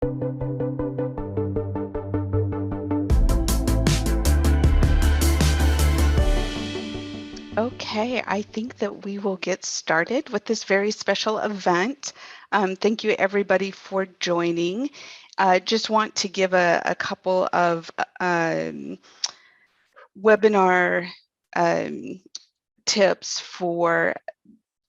Okay, I think that we will get started with this very special event. Thank you everybody for joining. Just want to give a couple of webinar tips for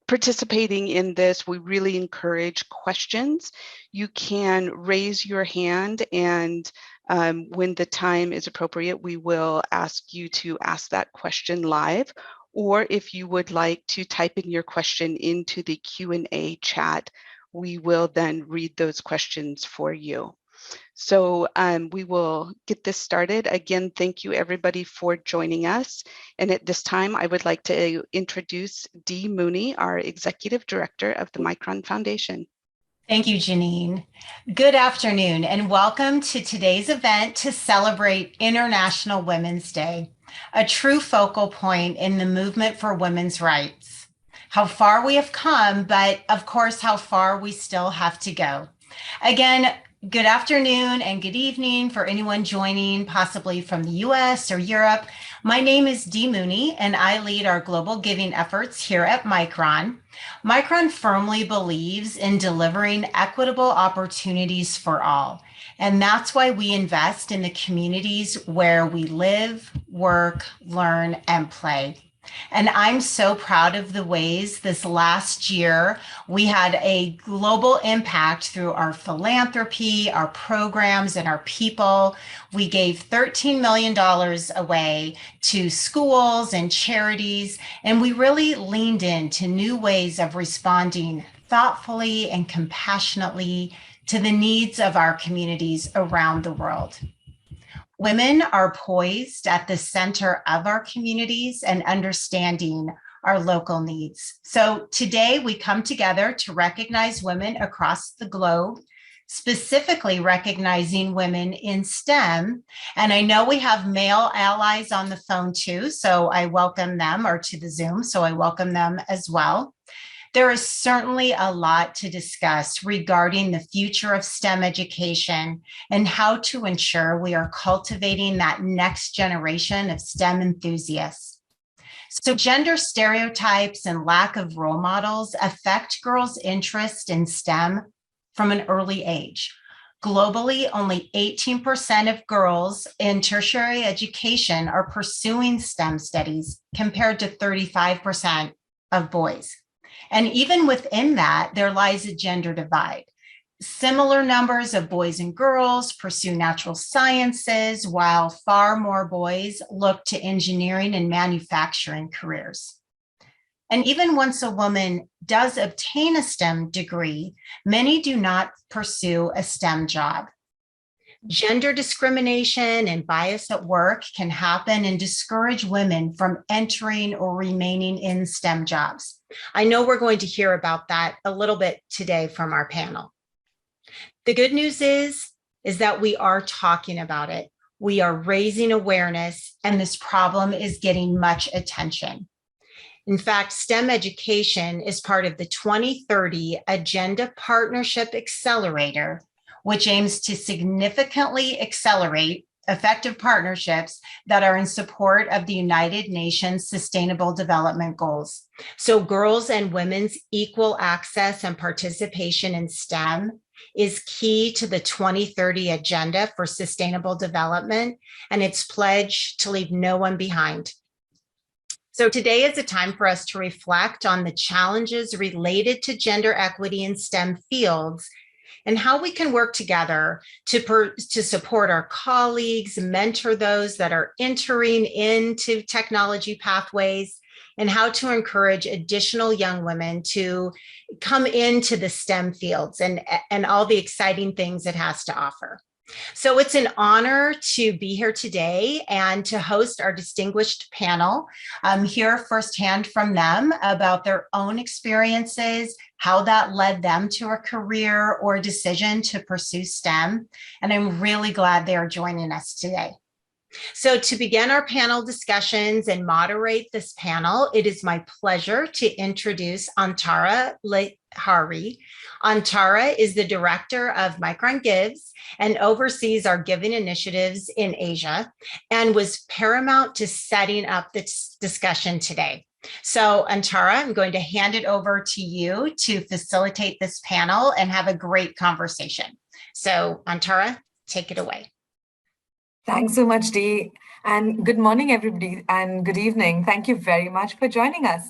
participating in this. We really encourage questions. You can raise your hand, and when the time is appropriate, we will ask you to ask that question live. Or if you would like to type in your question into the Q&A chat, we will then read those questions for you. So we will get this started. Again, thank you everybody for joining us. And at this time, I would like to introduce Dee Mooney, our Executive Director of the Micron Foundation. Thank you, Janine. Good afternoon, and welcome to today's event to celebrate International Women's Day, a true focal point in the movement for women's rights. How far we have come, but of course, how far we still have to go. Again, good afternoon and good evening for anyone joining, possibly from the US or Europe. My name is Dee Mooney, and I lead our global giving efforts here at Micron. Micron firmly believes in delivering equitable opportunities for all. And that's why we invest in the communities where we live, work, learn, and play. And I'm so proud of the ways this last year we had a global impact through our philanthropy, our programs, and our people. We gave $13 million away to schools and charities, and we really leaned into new ways of responding thoughtfully and compassionately to the needs of our communities around the world. Women are poised at the center of our communities and understanding our local needs. So today we come together to recognize women across the globe, specifically recognizing women in STEM. And I know we have male allies on the phone too, so I welcome them, or to the Zoom, so I welcome them as well. There is certainly a lot to discuss regarding the future of STEM education and how to ensure we are cultivating that next generation of STEM enthusiasts. So gender stereotypes and lack of role models affect girls' interest in STEM from an early age. Globally, only 18% of girls in tertiary education are pursuing STEM studies compared to 35% of boys. And even within that, there lies a gender divide. Similar numbers of boys and girls pursue natural sciences, while far more boys look to engineering and manufacturing careers. And even once a woman does obtain a STEM degree, many do not pursue a STEM job. Gender discrimination and bias at work can happen and discourage women from entering or remaining in STEM jobs. I know we're going to hear about that a little bit today from our panel. The good news is that we are talking about it. We are raising awareness, and this problem is getting much attention. In fact, STEM education is part of the 2030 Agenda Partnership Accelerator, which aims to significantly accelerate effective partnerships that are in support of the United Nations Sustainable Development Goals. So girls and women's equal access and participation in STEM is key to the 2030 Agenda for Sustainable Development and its pledge to leave no one behind. So today is a time for us to reflect on the challenges related to gender equity in STEM fields and how we can work together to support our colleagues, mentor those that are entering into technology pathways, and how to encourage additional young women to come into the STEM fields and all the exciting things it has to offer. So it's an honor to be here today and to host our distinguished panel, hear firsthand from them about their own experiences, how that led them to a career or decision to pursue STEM. And I'm really glad they are joining us today. So to begin our panel discussions and moderate this panel, it is my pleasure to introduce Antara Lehari. Antara is the director of Micron Gives and oversees our giving initiatives in Asia and was paramount to setting up this discussion today. So Antara, I'm going to hand it over to you to facilitate this panel and have a great conversation. So Antara, take it away. Thanks so much, Dee. And good morning, everybody, and good evening. Thank you very much for joining us.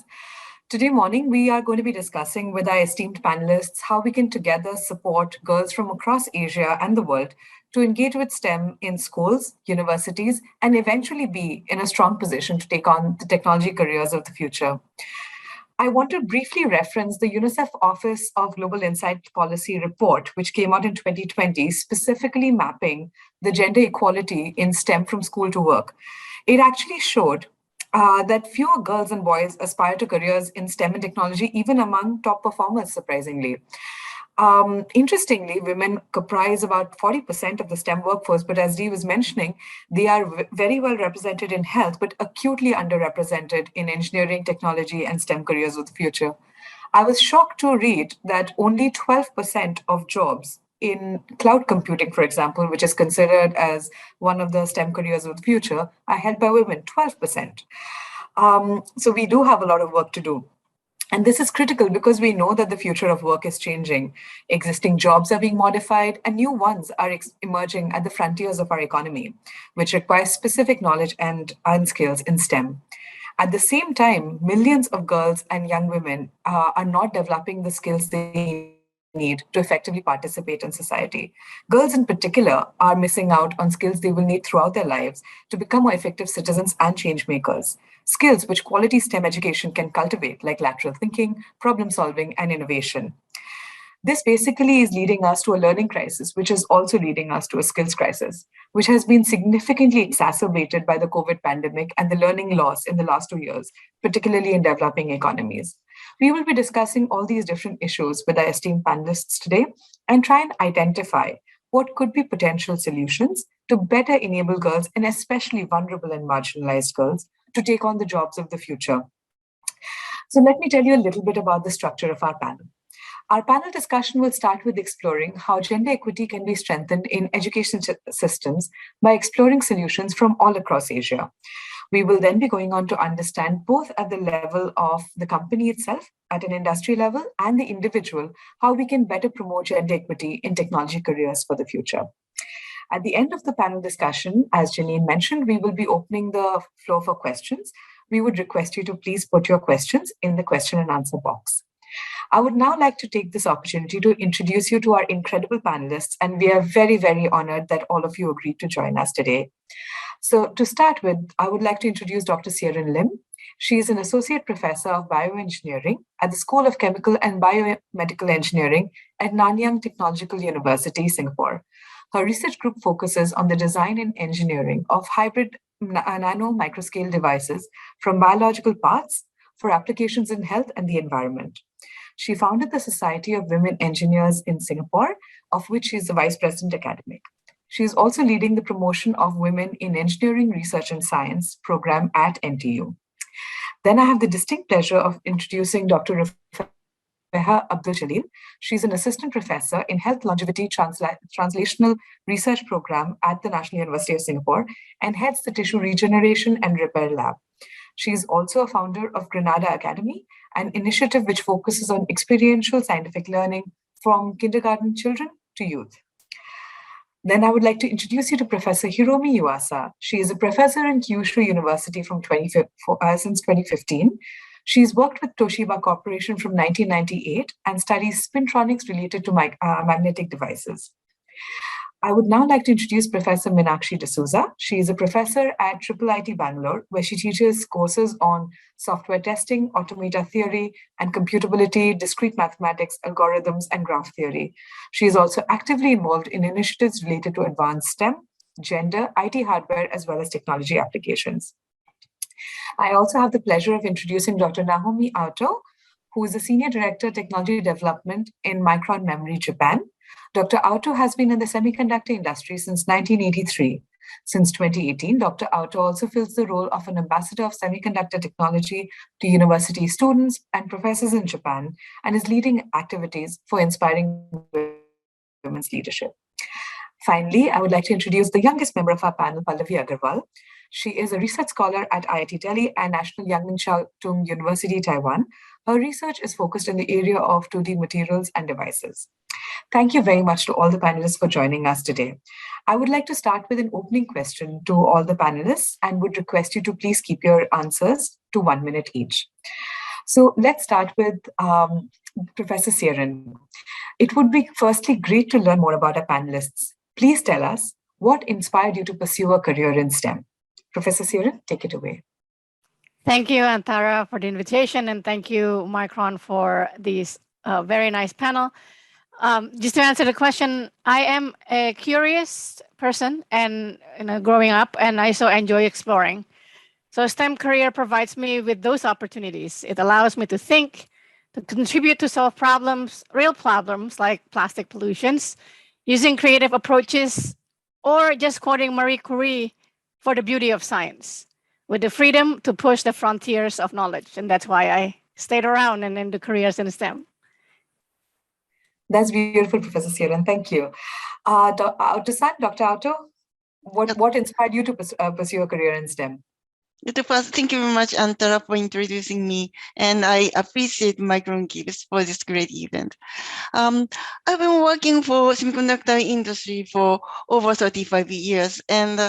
Today morning, we are going to be discussing with our esteemed panelists how we can together support girls from across Asia and the world to engage with STEM in schools, universities, and eventually be in a strong position to take on the technology careers of the future. I want to briefly reference the UNICEF Office of Global Insight Policy report, which came out in 2020, specifically mapping the gender equality in STEM from school to work. It actually showed that fewer girls and boys aspire to careers in STEM and technology, even among top performers, surprisingly. Interestingly, women comprise about 40% of the STEM workforce, but as Dee was mentioning, they are very well represented in health, but acutely underrepresented in engineering, technology, and STEM careers of the future. I was shocked to read that only 12% of jobs in cloud computing, for example, which is considered as one of the STEM careers of the future, are held by women, 12%. So we do have a lot of work to do. And this is critical because we know that the future of work is changing. Existing jobs are being modified and new ones are emerging at the frontiers of our economy, which requires specific knowledge and skills in STEM. At the same time, millions of girls and young women are not developing the skills they need to effectively participate in society. Girls in particular are missing out on skills they will need throughout their lives to become more effective citizens and change makers. Skills which quality STEM education can cultivate, like lateral thinking, problem solving, and innovation. This basically is leading us to a learning crisis, which is also leading us to a skills crisis, which has been significantly exacerbated by the COVID pandemic and the learning loss in the last 2 years, particularly in developing economies. We will be discussing all these different issues with our esteemed panelists today and try and identify what could be potential solutions to better enable girls, and especially vulnerable and marginalized girls, to take on the jobs of the future. So let me tell you a little bit about the structure of our panel. Our panel discussion will start with exploring how gender equity can be strengthened in education systems by exploring solutions from all across Asia. We will then be going on to understand both at the level of the company itself, at an industry level, and the individual, how we can better promote gender equity in technology careers for the future. At the end of the panel discussion, as Janine mentioned, we will be opening the floor for questions. We would request you to please put your questions in the question and answer box. I would now like to take this opportunity to introduce you to our incredible panelists, and we are very, very honored that all of you agreed to join us today. So to start with, I would like to introduce Dr. Sierin Lim. She is an associate professor of bioengineering at the School of Chemical and Biomedical Engineering at Nanyang Technological University, Singapore. Her research group focuses on the design and engineering of hybrid nano microscale devices from biological parts for applications in health and the environment. She founded the Society of Women Engineers in Singapore, of which she is the Vice President Academic. She is also leading the promotion of women in engineering research and science program at NTU. Then I have the distinct pleasure of introducing Dr. Rufaihah Abdul Jalil. She's an assistant professor in health longevity translational research program at the National University of Singapore and heads the tissue regeneration and repair lab. She is also a founder of Granada Academy, an initiative which focuses on experiential scientific learning from kindergarten children to youth. Then I would like to introduce you to Professor Hiromi Yuasa. She is a professor in Kyushu University since 2015. She's worked with Toshiba Corporation from 1998 and studies spintronics related to magnetic devices. I would now like to introduce Professor Meenakshi D'Souza. She is a professor at IIIT Bangalore, where she teaches courses on software testing, automata theory, and computability, discrete mathematics, algorithms, and graph theory. She is also actively involved in initiatives related to advanced STEM, gender, IT hardware, as well as technology applications. I also have the pleasure of introducing Dr. Nahomi Aoto, who is the Senior Director of Technology Development in Micron Memory, Japan. Dr. Aoto has been in the semiconductor industry since 1983, Since 2018, Dr. Aoto also fills the role of an ambassador of semiconductor technology to university students and professors in Japan, and is leading activities for inspiring women's leadership. Finally, I would like to introduce the youngest member of our panel, Pallavi Aggarwal. She is a research scholar at IIT Delhi and National Yangming Tung University, Taiwan. Her research is focused in the area of 2D materials and devices. Thank you very much to all the panelists for joining us today. I would like to start with an opening question to all the panelists and would request you to please keep your answers to 1 minute each. So let's start with Professor Sierin. It would be firstly great to learn more about our panelists. Please tell us what inspired you to pursue a career in STEM. Professor Sierin, take it away. Thank you, Antara, for the invitation, and thank you, Micron, for this very nice panel. Just to answer the question, I am a curious person, and growing up, and I so enjoy exploring. So STEM career provides me with those opportunities. It allows me to think, to contribute to solve problems, real problems like plastic pollutions, using creative approaches, or just quoting Marie Curie for the beauty of science, with the freedom to push the frontiers of knowledge. And that's why I stayed around and in the careers in STEM. That's beautiful, Professor Sierin. Thank you. Dr. Aoto, what inspired you to pursue a career in STEM? First, thank you very much, Antara, for introducing me, and I appreciate Micron Gibbs for this great event. I've been working for semiconductor industry for over 35 years, and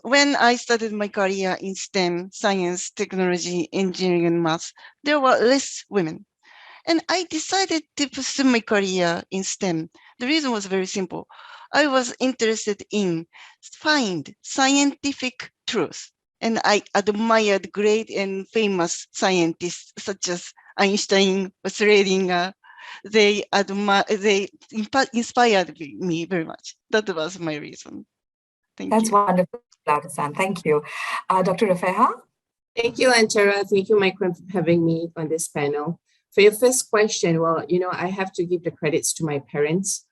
when I started my career in STEM, science, technology, engineering, and math, there were less women. And I decided to pursue my career in STEM. The reason was very simple. I was interested in find scientific truth. And I admired great and famous scientists such as Einstein, Schrödinger. They inspired me very much. That was my reason. Thank you. That's wonderful, Aoto-san. Thank you. Dr. Rufaihah? Thank you, Antara. Thank you, Micron, for having me on this panel. For your first question, well, I have to give the credits to my parents.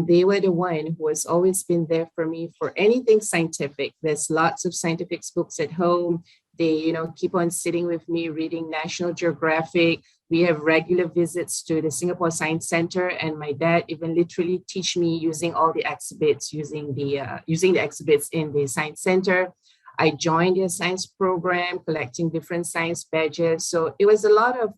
They were the one who has always been there for me for anything scientific. There's lots of scientific books at home. They, keep on sitting with me reading National Geographic. We have regular visits to the Singapore Science Center, and my dad even literally teach me using all the exhibits, using the exhibits in the Science Center. I joined their science program, collecting different science badges. So it was a lot of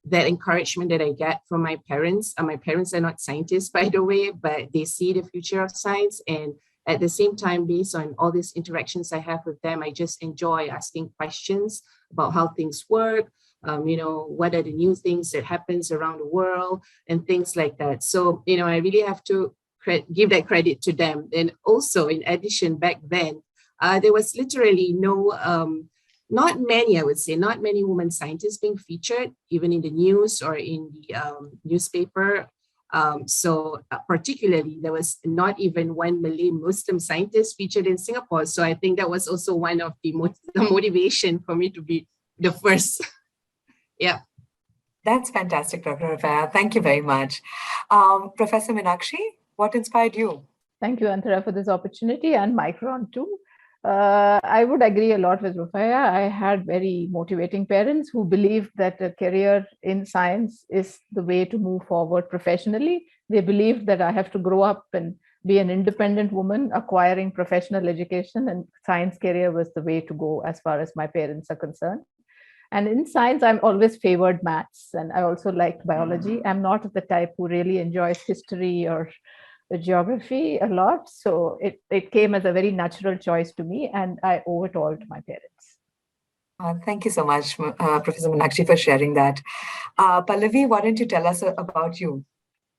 that encouragement that I get from my parents. My parents are not scientists, by the way, but they see the future of science. And at the same time, based on all these interactions I have with them, I just enjoy asking questions about how things work, what are the new things that happens around the world and things like that. So, I really have to give that credit to them. And also, in addition, back then, there was literally not many women scientists being featured, even in the news or in the newspaper. So particularly, there was not even one Malay Muslim scientist featured in Singapore. So I think that was also one of the motivation for me to be the first. Yeah. That's fantastic, Dr. Rufaihah. Thank you very much. Professor Meenakshi, what inspired you? Thank you, Antara, for this opportunity, and Micron too. I would agree a lot with Rufaihah. I had very motivating parents who believed that a career in science is the way to move forward professionally. They believed that I have to grow up and be an independent woman acquiring professional education, and science career was the way to go as far as my parents are concerned. And in science, I'm always favored maths, and I also liked biology. I'm not the type who really enjoys history or the geography a lot. So it came as a very natural choice to me, and I owe it all to my parents. Thank you so much, Professor Meenakshi, for sharing that. Pallavi, why don't you tell us about you?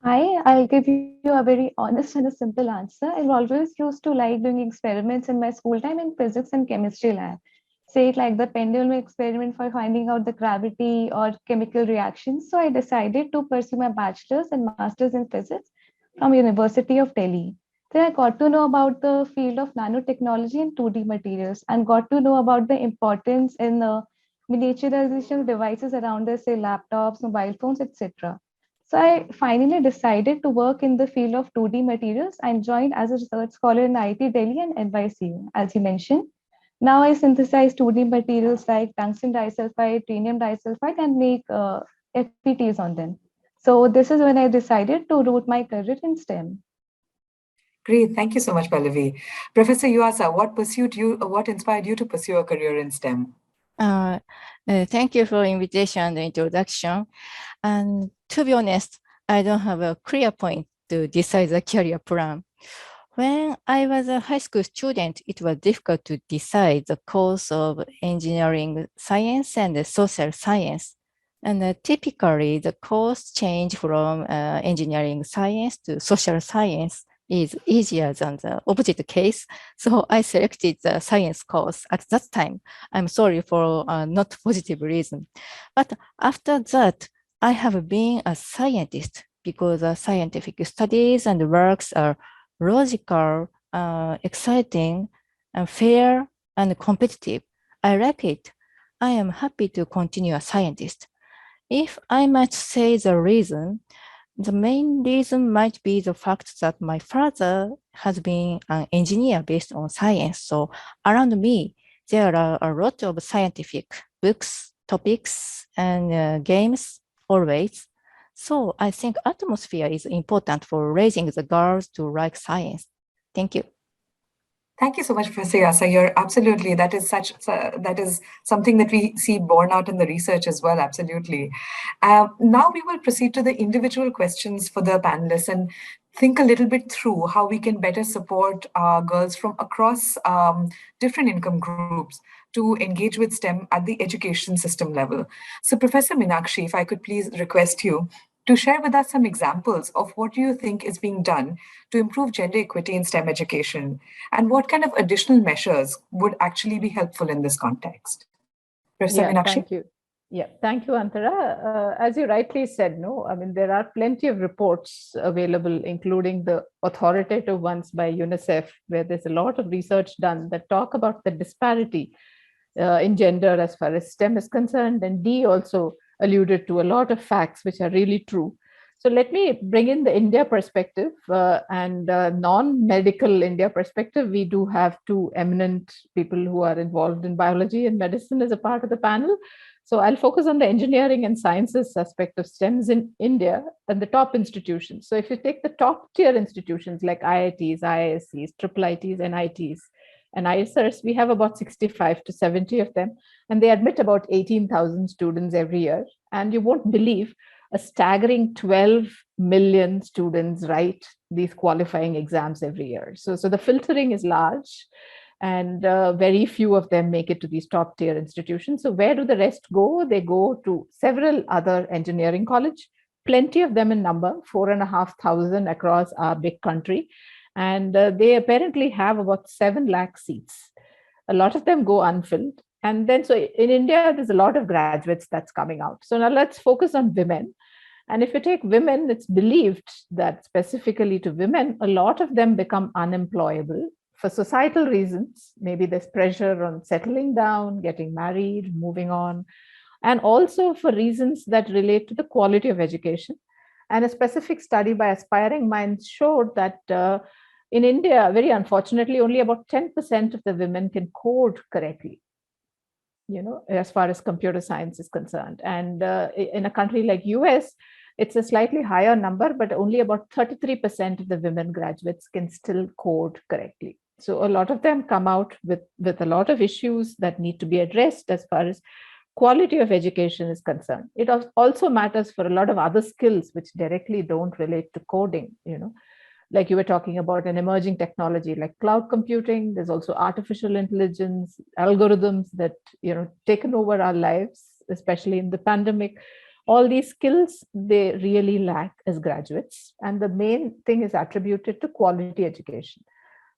I'll give you a very honest and a simple answer. I always used to like doing experiments in my school time in physics and chemistry lab. Say it like the pendulum experiment for finding out the gravity or chemical reactions. So I decided to pursue my bachelor's and master's in physics from University of Delhi. Then I got to know about the field of nanotechnology and 2D materials, and got to know about the importance in the miniaturization of devices around us, say laptops, mobile phones, etc. So I finally decided to work in the field of 2D materials and joined as a research scholar in IIT Delhi and NYCU, as you mentioned. Now I synthesize 2D materials like tungsten disulfide, rhenium disulfide, and make FPTs on them. So this is when I decided to root my career in STEM. Great. Thank you so much, Pallavi. Professor Yuasa, what inspired you to pursue a career in STEM? Thank you for invitation and introduction. And to be honest, I don't have a clear point to decide the career plan. When I was a high school student, it was difficult to decide the course of engineering science and social science. And typically, the course change from engineering science to social science is easier than the opposite case. So I selected the science course at that time. I'm sorry for not positive reason. But after that, I have been a scientist because scientific studies and works are logical, exciting, and fair and competitive. I like it. I am happy to continue a scientist. If I might say the reason, the main reason might be the fact that my father has been an engineer based on science. So around me, there are a lot of scientific books, topics, and games always. So I think atmosphere is important for raising the girls to like science. Thank you. Thank you so much, Professor Yuasa. You're absolutely, that is something that we see borne out in the research as well, absolutely. Now we will proceed to the individual questions for the panelists and think a little bit through how we can better support girls from across different income groups to engage with STEM at the education system level. So Professor Meenakshi, if I could please request you to share with us some examples of what you think is being done to improve gender equity in STEM education, and what kind of additional measures would actually be helpful in this context. Professor Meenakshi? Thank you. Yeah, thank you, Antara. As you rightly said, no, I mean, there are plenty of reports available, including the authoritative ones by UNICEF, where there's a lot of research done that talk about the disparity in gender as far as STEM is concerned. And Dee also alluded to a lot of facts which are really true. So let me bring in the India perspective and non-medical India perspective. We do have two eminent people who are involved in biology and medicine as a part of the panel. So I'll focus on the engineering and sciences aspect of STEMs in India and the top institutions. So if you take the top tier institutions like IITs, IISCs, IIITs, NITs, and ISRs, we have about 65 to 70 of them, and they admit about 18,000 students every year. And you won't believe a staggering 12 million students write these qualifying exams every year. So the filtering is large, and very few of them make it to these top tier institutions. So where do the rest go? They go to several other engineering colleges, plenty of them in number, 4,500 across our big country. And they apparently have about 7 lakh seats. A lot of them go unfilled. And then, so in India, there's a lot of graduates that's coming out. So now let's focus on women. And if you take women, it's believed that specifically to women, a lot of them become unemployable for societal reasons. Maybe there's pressure on settling down, getting married, moving on, and also for reasons that relate to the quality of education. And a specific study by Aspiring Minds showed that in India, very unfortunately, only about 10% of the women can code correctly, as far as computer science is concerned. And in a country like US, it's a slightly higher number, but only about 33% of the women graduates can still code correctly. So a lot of them come out with a lot of issues that need to be addressed as far as quality of education is concerned. It also matters for a lot of other skills which directly don't relate to coding, like you were talking about an emerging technology like cloud computing. There's also artificial intelligence, algorithms that, taken over our lives, especially in the pandemic. All these skills, they really lack as graduates. And the main thing is attributed to quality education.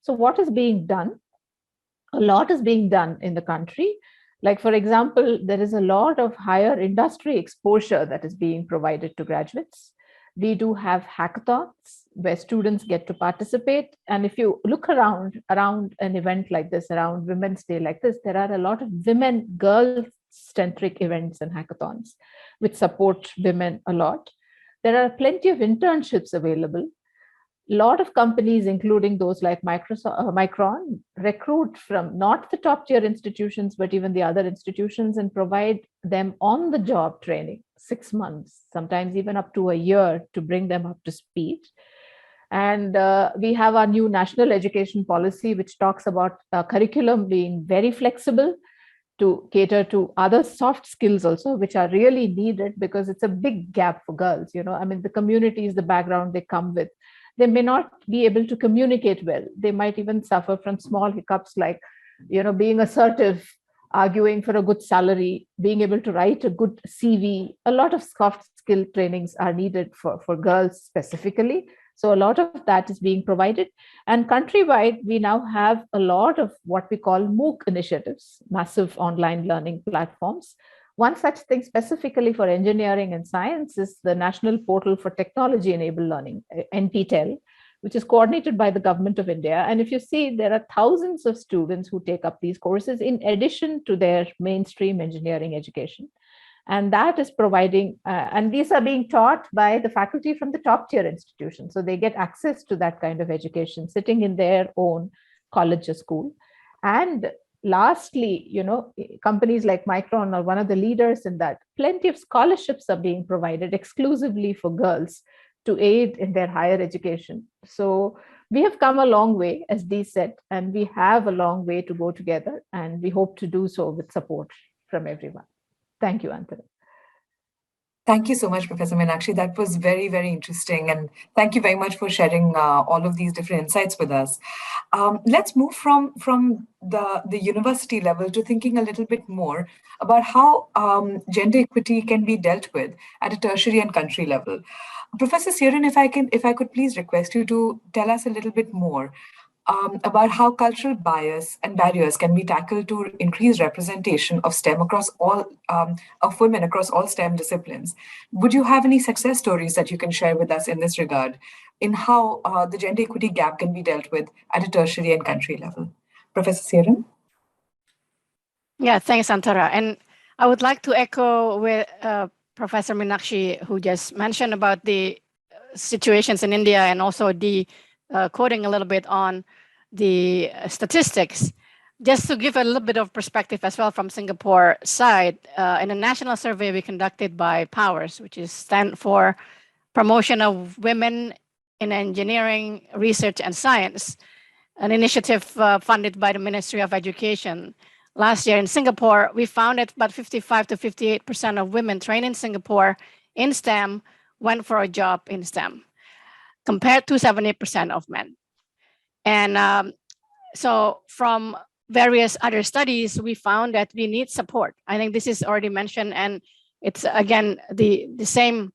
So what is being done? A lot is being done in the country. Like, for example, there is a lot of higher industry exposure that is being provided to graduates. We do have hackathons where students get to participate. And if you look around an event like this, around Women's Day like this, there are a lot of girl-centric events and hackathons which support women a lot. There are plenty of internships available. A lot of companies, including those like Micron, recruit from not the top tier institutions, but even the other institutions, and provide them on the job training, 6 months, sometimes even up to a year, to bring them up to speed. And we have our new national education policy, which talks about curriculum being very flexible to cater to other soft skills also, which are really needed, because it's a big gap for girls. I mean, the communities, the background they come with, they may not be able to communicate well. They might even suffer from small hiccups like, being assertive, arguing for a good salary, being able to write a good CV. A lot of soft skill trainings are needed for girls specifically. So a lot of that is being provided. And countrywide, we now have a lot of what we call MOOC initiatives, massive online learning platforms. One such thing specifically for engineering and science is the National Portal for Technology-Enabled Learning, NPTEL, which is coordinated by the Government of India. And if you see, there are thousands of students who take up these courses in addition to their mainstream engineering education. And that is providing, and these are being taught by the faculty from the top tier institutions. So they get access to that kind of education sitting in their own college or school. And lastly, companies like Micron are one of the leaders in that. Plenty of scholarships are being provided exclusively for girls to aid in their higher education. So we have come a long way, as Dee said, and we have a long way to go together, and we hope to do so with support from everyone. Thank you, Antara. Thank you so much, Professor Meenakshi. That was very, very interesting. And thank you very much for sharing all of these different insights with us. Let's move from the university level to thinking a little bit more about how gender equity can be dealt with at a tertiary and country level. Professor Sierin, if I could please request you to tell us a little bit more about how cultural bias and barriers can be tackled to increase representation of STEM across all of women across all STEM disciplines. Would you have any success stories that you can share with us in this regard, in how the gender equity gap can be dealt with at a tertiary and country level? Professor Sierin? Yeah, thanks, Antara. And I would like to echo with Professor Meenakshi, who just mentioned about the situations in India, and also the quoting a little bit on the statistics. Just to give a little bit of perspective as well from Singapore side, in a national survey we conducted by POWERS, which is stand for Promotion of Women in Engineering, Research and Science, an initiative funded by the Ministry of Education. Last year in Singapore, we found that about 55 to 58% of women trained in Singapore in STEM went for a job in STEM, compared to 70% of men. And so from various other studies, we found that we need support. I think this is already mentioned, and it's again, the same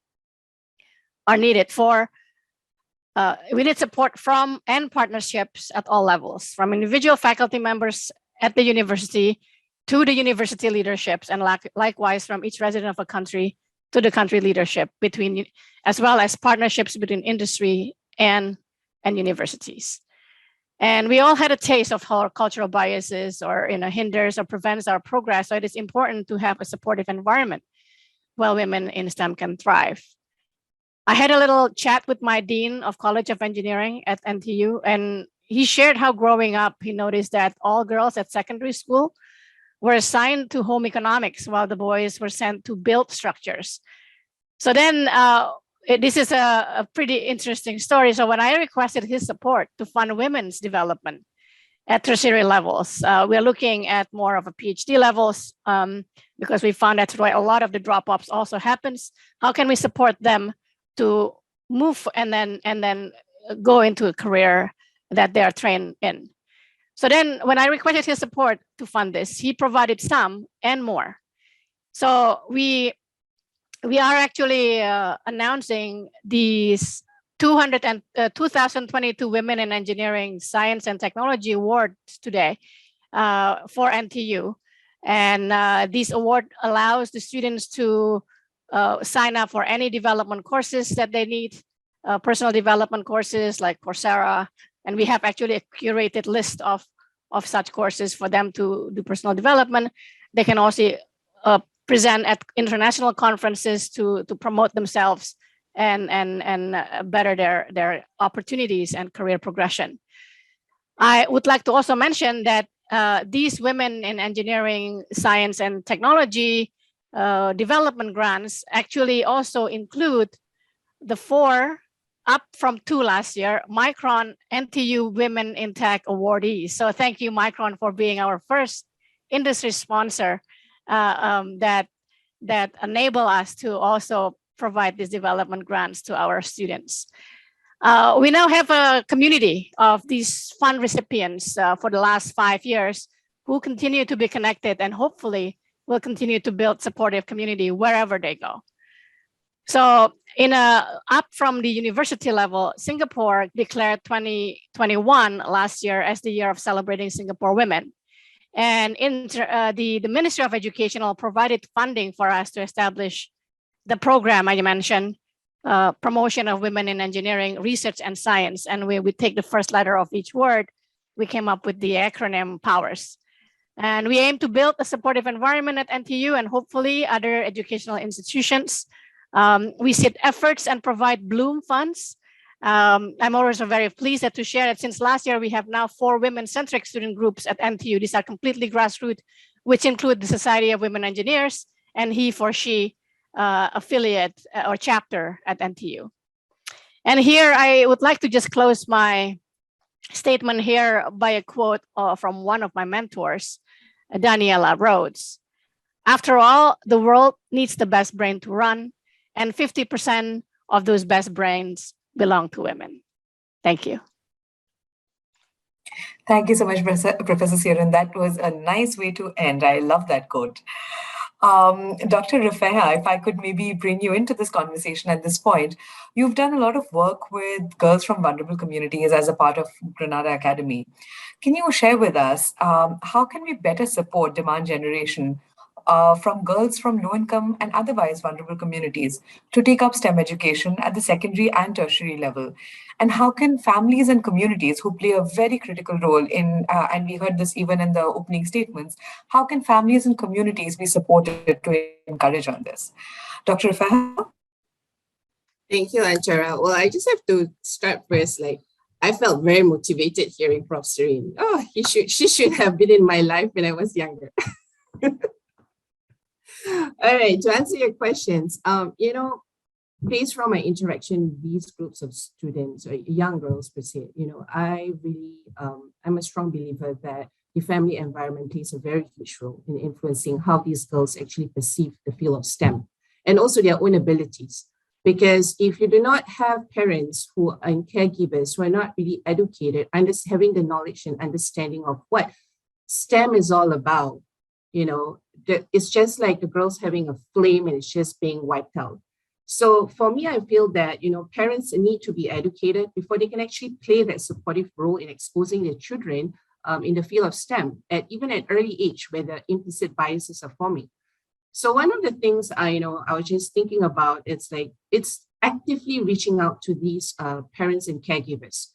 are needed for, we need support from and partnerships at all levels, from individual faculty members at the university to the university leaderships, and likewise from each resident of a country to the country leadership, between, as well as partnerships between industry and universities. And we all had a taste of how cultural biases or hinders or prevents our progress. So it is important to have a supportive environment where women in STEM can thrive. I had a little chat with my Dean of College of Engineering at NTU, and he shared how growing up, he noticed that all girls at secondary school were assigned to home economics while the boys were sent to build structures. So then this is a pretty interesting story. So when I requested his support to fund women's development at tertiary levels, we're looking at more of a PhD levels because we found that's why a lot of the drop-offs also happens. How can we support them to move and then go into a career that they are trained in? So then when I requested his support to fund this, he provided some and more. So we are actually announcing these 2022 Women in Engineering, Science and Technology Awards today for NTU. And this award allows the students to sign up for any development courses that they need, personal development courses like Coursera. And we have actually a curated list of such courses for them to do personal development. They can also present at international conferences to promote themselves and better their opportunities and career progression. I would like to also mention that these women in engineering, science, and technology development grants actually also include the 4, up from 2 last year, Micron NTU Women in Tech awardees. So thank you, Micron, for being our first industry sponsor that enable us to also provide these development grants to our students. We now have a community of these fund recipients for the last 5 years who continue to be connected and hopefully will continue to build supportive community wherever they go. So up from the university level, Singapore declared 2021 last year as the year of celebrating Singapore women. And the Ministry of Education provided funding for us to establish the program I mentioned, promotion of women in engineering, research, and science. And we take the first letter of each word. We came up with the acronym POWERS. And we aim to build a supportive environment at NTU and hopefully other educational institutions. We seed efforts and provide Bloom funds. I'm also very pleased to share that since last year, we have now 4 women-centric student groups at NTU. These are completely grassroots, which include the Society of Women Engineers and he for she affiliate or chapter at NTU. And here I would like to just close my statement here by a quote from one of my mentors, Daniela Rhodes. After all, the world needs the best brain to run, and 50% of those best brains belong to women. Thank you. Thank you so much, Professor Sierin. That was a nice way to end. I love that quote. Dr. Rufaihah, if I could maybe bring you into this conversation at this point. You've done a lot of work with girls from vulnerable communities as a part of Granada Academy. Can you share with us how can we better support demand generation from girls from low-income and otherwise vulnerable communities to take up STEM education at the secondary and tertiary level? And how can families and communities who play a very critical role in, and we heard this even in the opening statements, how can families and communities be supported to encourage on this? Dr. Rufaihah? Thank you, Antara. Well, I just have to start first. I felt very motivated hearing Prof. Sierin. Oh, she should have been in my life when I was younger. All right, to answer your questions, based from my interaction with these groups of students or young girls per se, I really, I'm a strong believer that the family environment plays a very huge role in influencing how these girls actually perceive the field of STEM and also their own abilities. Because if you do not have parents who are caregivers who are not really educated, having the knowledge and understanding of what STEM is all about, it's just like the girls having a flame and it's just being wiped out. So for me, I feel that, parents need to be educated before they can actually play that supportive role in exposing their children in the field of STEM, even at early age where the implicit biases are forming. So one of the things I was just thinking about, it's actively reaching out to these parents and caregivers.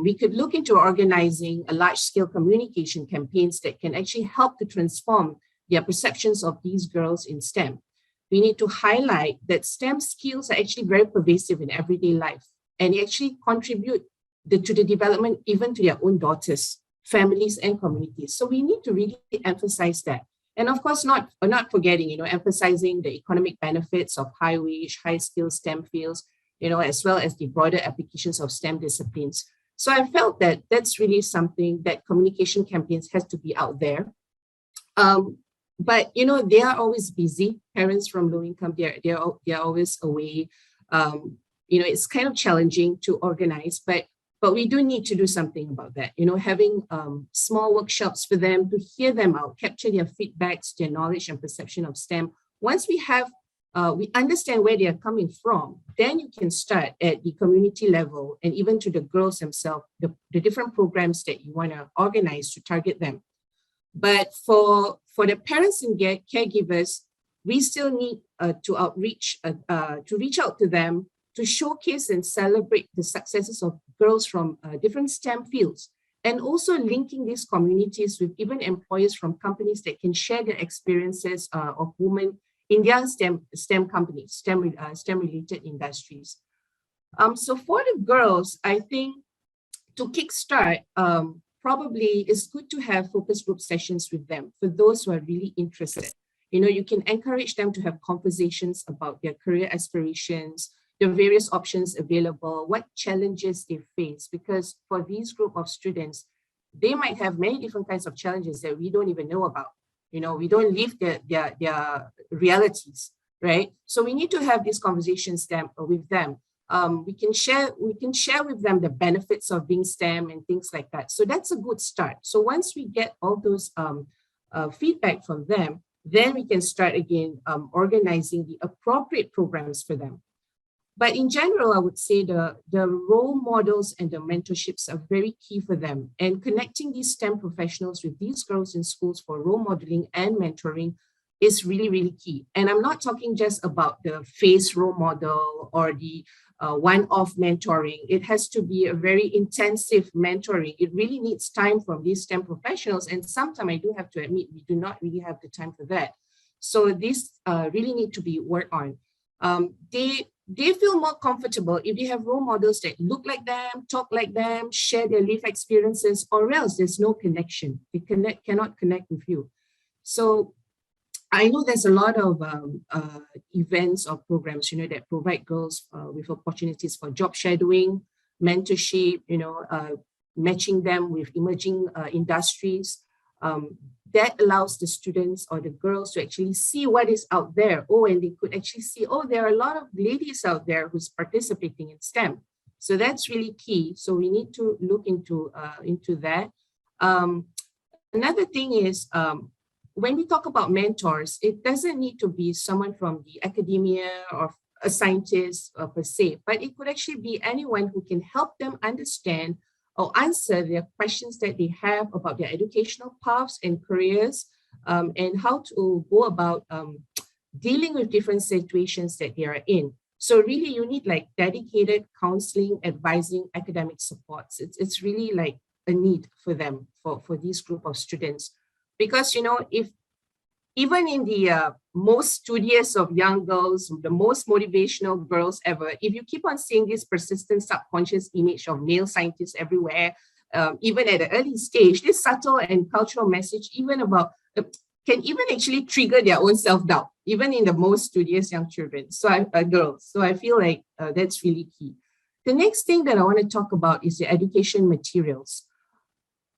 We could look into organizing a large-scale communication campaigns that can actually help to transform their perceptions of these girls in STEM. We need to highlight that STEM skills are actually very pervasive in everyday life, and they actually contribute to the development even to their own daughters, families, and communities. So we need to really emphasize that. And of course, not forgetting, emphasizing the economic benefits of high-wage, high-skill STEM fields, as well as the broader applications of STEM disciplines. So I felt that that's really something that communication campaigns has to be out there. But, they are always busy. Parents from low income, they're always away. It's kind of challenging to organize, but we do need to do something about that. Having small workshops for them to hear them out, capture their feedbacks, their knowledge and perception of STEM. Once we understand where they are coming from, then you can start at the community level and even to the girls themselves, the different programs that you want to organize to target them. But for the parents and caregivers, we still need to reach out to them to showcase and celebrate the successes of girls from different STEM fields, and also linking these communities with even employers from companies that can share their experiences of women India STEM companies, STEM related industries. So for the girls, I think to kickstart, probably it's good to have focus group sessions with them for those who are really interested. You know, you can encourage them to have conversations about their career aspirations, the various options available, what challenges they face, because for these group of students, they might have many different kinds of challenges that we don't even know about. You know, we don't live their realities, right? So we need to have these conversations with them. We can share with them the benefits of being STEM and things like that. So that's a good start. So once we get all those feedback from them, then we can start again organizing the appropriate programs for them. But in general, I would say the role models and the mentorships are very key for them. And connecting these STEM professionals with these girls in schools for role modeling and mentoring is really, really key. And I'm not talking just about the face role model or the one-off mentoring. It has to be a very intensive mentoring. It really needs time from these STEM professionals. And sometimes I do have to admit, we do not really have the time for that. So this really need to be worked on. They feel more comfortable if they have role models that look like them, talk like them, share their life experiences, or else there's no connection. They cannot connect with you. So I know there's a lot of events or programs, you know, that provide girls with opportunities for job shadowing, mentorship, you know, matching them with emerging industries. That allows the students or the girls to actually see what is out there. Oh, and they could actually see, oh, there are a lot of ladies out there who's participating in STEM. So that's really key. So we need to look into that. Another thing is, when we talk about mentors, it doesn't need to be someone from the academia or a scientist per se, but it could actually be anyone who can help them understand or answer their questions that they have about their educational paths and careers, and how to go about dealing with different situations that they are in. So really you need like dedicated counseling, advising, academic supports. It's really like a need for them, for this group of students. Because, you know, if even in the most studious of young girls, the most motivational girls ever, if you keep on seeing this persistent subconscious image of male scientists everywhere, even at an early stage, this subtle and cultural message, even about, can even actually trigger their own self-doubt, even in the most studious young children, girls. So I feel like that's really key. The next thing that I want to talk about is the education materials.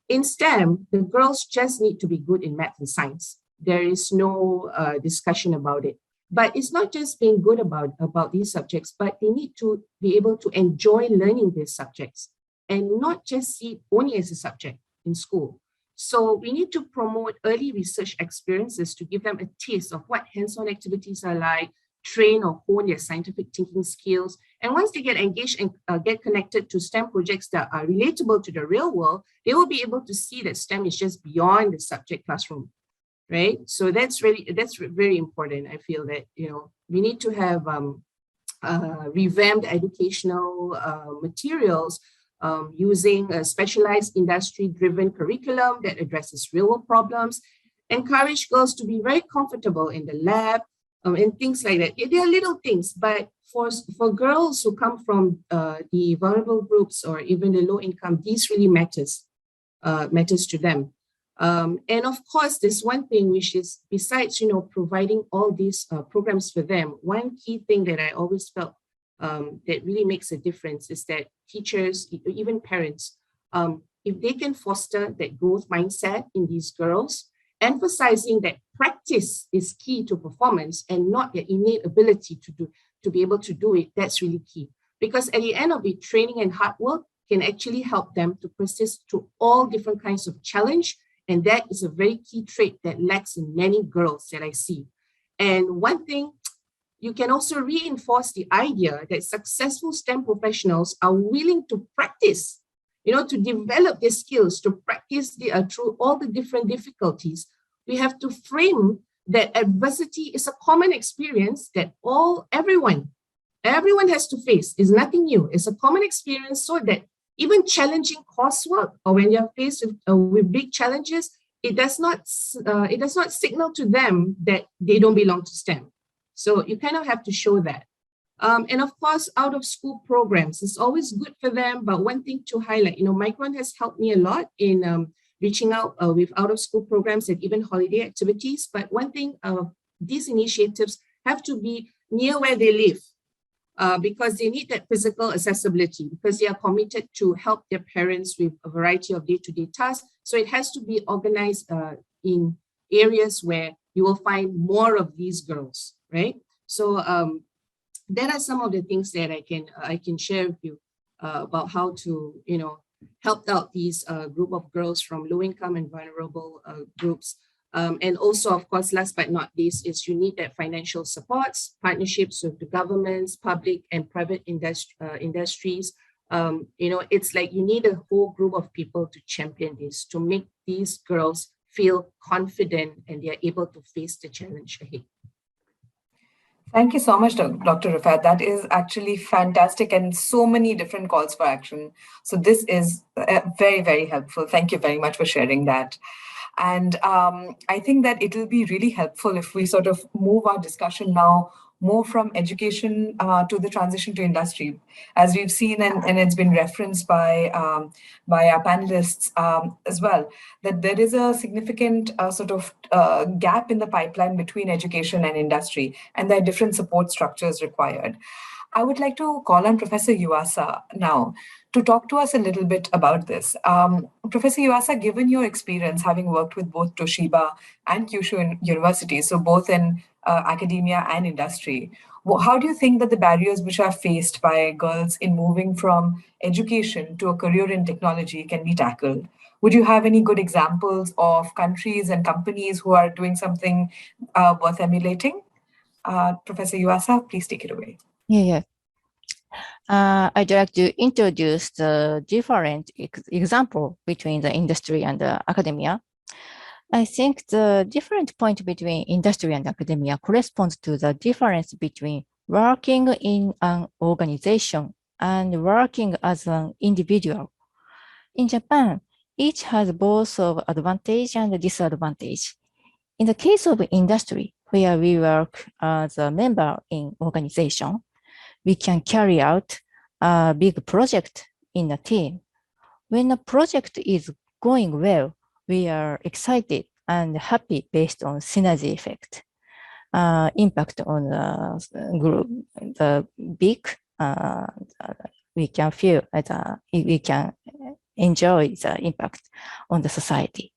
In STEM, the girls just need to be good in math and science. There is no discussion about it. But it's not just being good about these subjects, but they need to be able to enjoy learning these subjects and not just see it only as a subject in school. So we need to promote early research experiences to give them a taste of what hands-on activities are like, train or hone their scientific thinking skills. And once they get engaged and get connected to STEM projects that are relatable to the real world, they will be able to see that STEM is just beyond the subject classroom, right? So that's very important. I feel that, you know, we need to have revamped educational materials using a specialized industry-driven curriculum that addresses real-world problems, encourage girls to be very comfortable in the lab, and things like that. They are little things, but for girls who come from the vulnerable groups or even the low income, these really matters to them. And of course, there's one thing which is, besides, you know, providing all these programs for them, one key thing that I always felt that really makes a difference is that teachers, even parents, if they can foster that growth mindset in these girls, emphasizing that practice is key to performance and not their innate ability to be able to do it, that's really key. Because at the end of it, training and hard work can actually help them to persist through all different kinds of challenge. And that is a very key trait that lacks in many girls that I see. And one thing, you can also reinforce the idea that successful STEM professionals are willing to practice, you know, to develop their skills, to practice through all the different difficulties. We have to frame that adversity is a common experience that everyone has to face. It's nothing new. It's a common experience, so that even challenging coursework or when you're faced with big challenges, it does not signal to them that they don't belong to STEM. So you kind of have to show that. And of course, out of school programs, it's always good for them. But one thing to highlight, Micron has helped me a lot in reaching out with out of school programs and even holiday activities. But one thing, these initiatives have to be near where they live because they need that physical accessibility, because they are committed to help their parents with a variety of day-to-day tasks. So it has to be organized in areas where you will find more of these girls, right? So there are some of the things that I can share with you about how to, help out these group of girls from low-income and vulnerable groups. And also, of course, last but not least, is you need that financial supports, partnerships with the governments, public and private industries. It's like you need a whole group of people to champion this, to make these girls feel confident and they are able to face the challenge ahead. Thank you so much, Dr. Rufaihah. That is actually fantastic and so many different calls for action. So this is very, very helpful. Thank you very much for sharing that. And I think that it will be really helpful if we sort of move our discussion now more from education to the transition to industry. As we've seen, and it's been referenced by our panelists as well, that there is a significant sort of gap in the pipeline between education and industry, and there are different support structures required. I would like to call on Professor Yuasa now to talk to us a little bit about this. Professor Yuasa, given your experience having worked with both Toshiba and Kyushu universities, so both in academia and industry, how do you think that the barriers which are faced by girls in moving from education to a career in technology can be tackled? Would you have any good examples of countries and companies who are doing something worth emulating? Professor Yuasa, please take it away. Yeah. I'd like to introduce the different example between the industry and the academia. I think the different point between industry and academia corresponds to the difference between working in an organization and working as an individual. In Japan, each has both of advantage and disadvantage. In the case of industry, where we work as a member in organization, we can carry out a big project in a team. When a project is going well, we are excited and happy based on synergy effect, impact on the group, the big, we can feel that we can enjoy the impact on the society.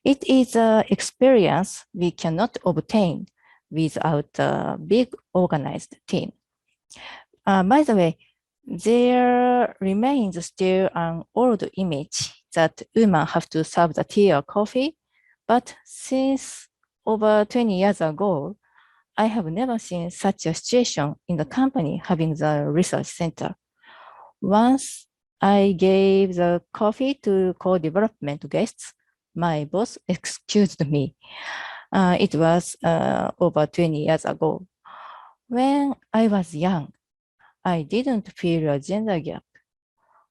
It is an experience we cannot obtain without a big organized team. By the way, there remains still an old image that women have to serve the tea or coffee, but since over 20 years ago, I have never seen such a situation in the company having the research center. Once I gave the coffee to co-development guests, my boss excused me. It was over 20 years ago. When I was young, I didn't feel a gender gap.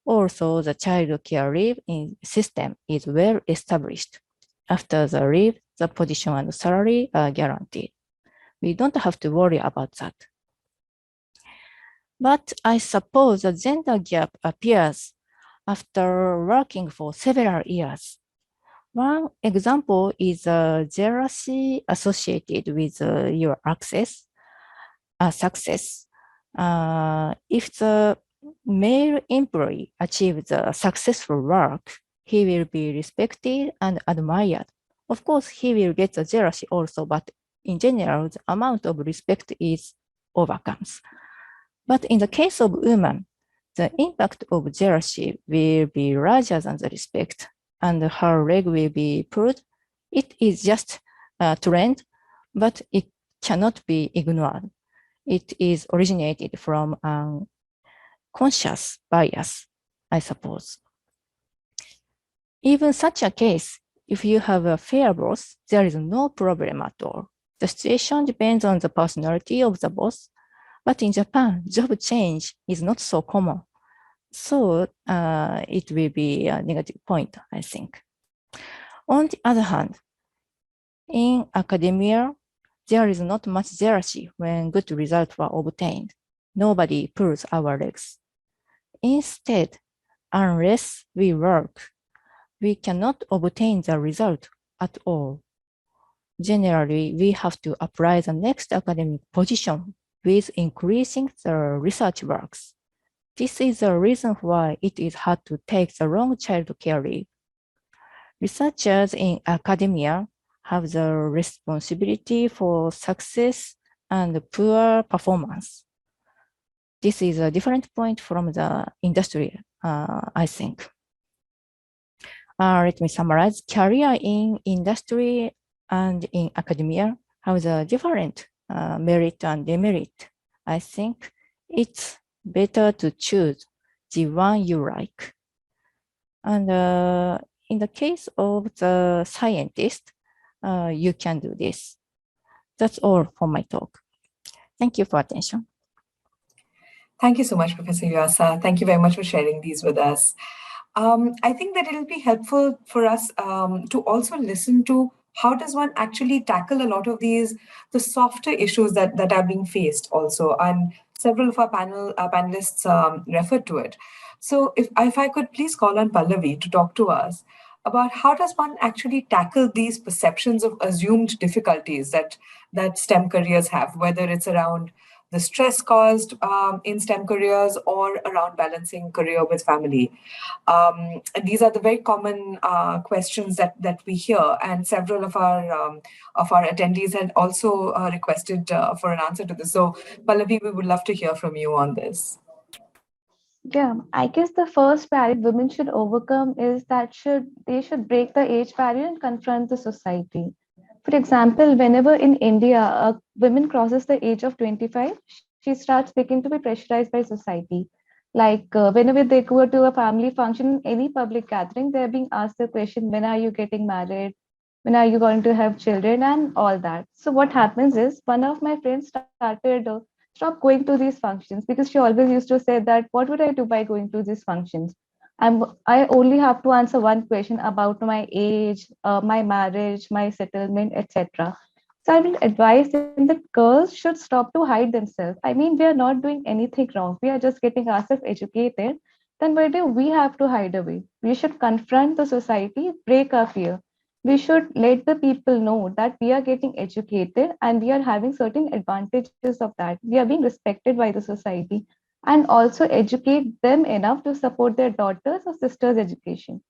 Also, the child care leave system is well established. After the leave, the position and salary are guaranteed. We don't have to worry about that. But I suppose the gender gap appears after working for several years. One example is jealousy associated with your success. If the male employee achieves a successful work, he will be respected and admired. Of course, he will get the jealousy also, but in general, the amount of respect is overcomes. But in the case of women, the impact of jealousy will be larger than the respect, and her leg will be pulled. It is just a trend, but it cannot be ignored. It is originated from conscious bias, I suppose. Even such a case, if you have a fair boss, there is no problem at all. The situation depends on the personality of the boss, but in Japan, job change is not so common. So it will be a negative point, I think. On the other hand, in academia, there is not much jealousy when good results were obtained. Nobody pulls our legs. Instead, unless we work, we cannot obtain the result at all. Generally, we have to apply the next academic position with increasing the research works. This is the reason why it is hard to take the long child care leave. Researchers in academia have the responsibility for success and poor performance. This is a different point from the industry, I think. Let me summarize. Career in industry and in academia have a different merit and demerit. I think it's better to choose the one you like. And in the case of the scientist, you can do this. That's all for my talk. Thank you for attention. Thank you so much, Professor Yuasa. Thank you very much for sharing these with us. I think that it'll be helpful for us to also listen to how does one actually tackle a lot of the softer issues that are being faced also. And several of our panelists referred to it. So if I could please call on Pallavi to talk to us about how does one actually tackle these perceptions of assumed difficulties that STEM careers have, whether it's around the stress caused in STEM careers or around balancing career with family. And these are the very common questions that we hear, and several of our attendees had also requested for an answer to this. So, Pallavi, we would love to hear from you on this. Yeah, I guess the first barrier women should overcome is that they should break the age barrier and confront the society. For example, whenever in India a woman crosses the age of 25, she starts beginning to be pressurized by society. Like whenever they go to a family function, any public gathering, they're being asked the question, when are you getting married? When are you going to have children and all that? So what happens is one of my friends started stop going to these functions because she always used to say that, what would I do by going to these functions? I only have to answer one question about my age, my marriage, my settlement, etc. So I will advise them that girls should stop to hide themselves. I mean, we are not doing anything wrong. We are just getting ourselves educated. Then why do we have to hide away? We should confront the society, break our fear. We should let the people know that we are getting educated and we are having certain advantages of that. We are being respected by the society, and also educate them enough to support their daughters or sisters' education.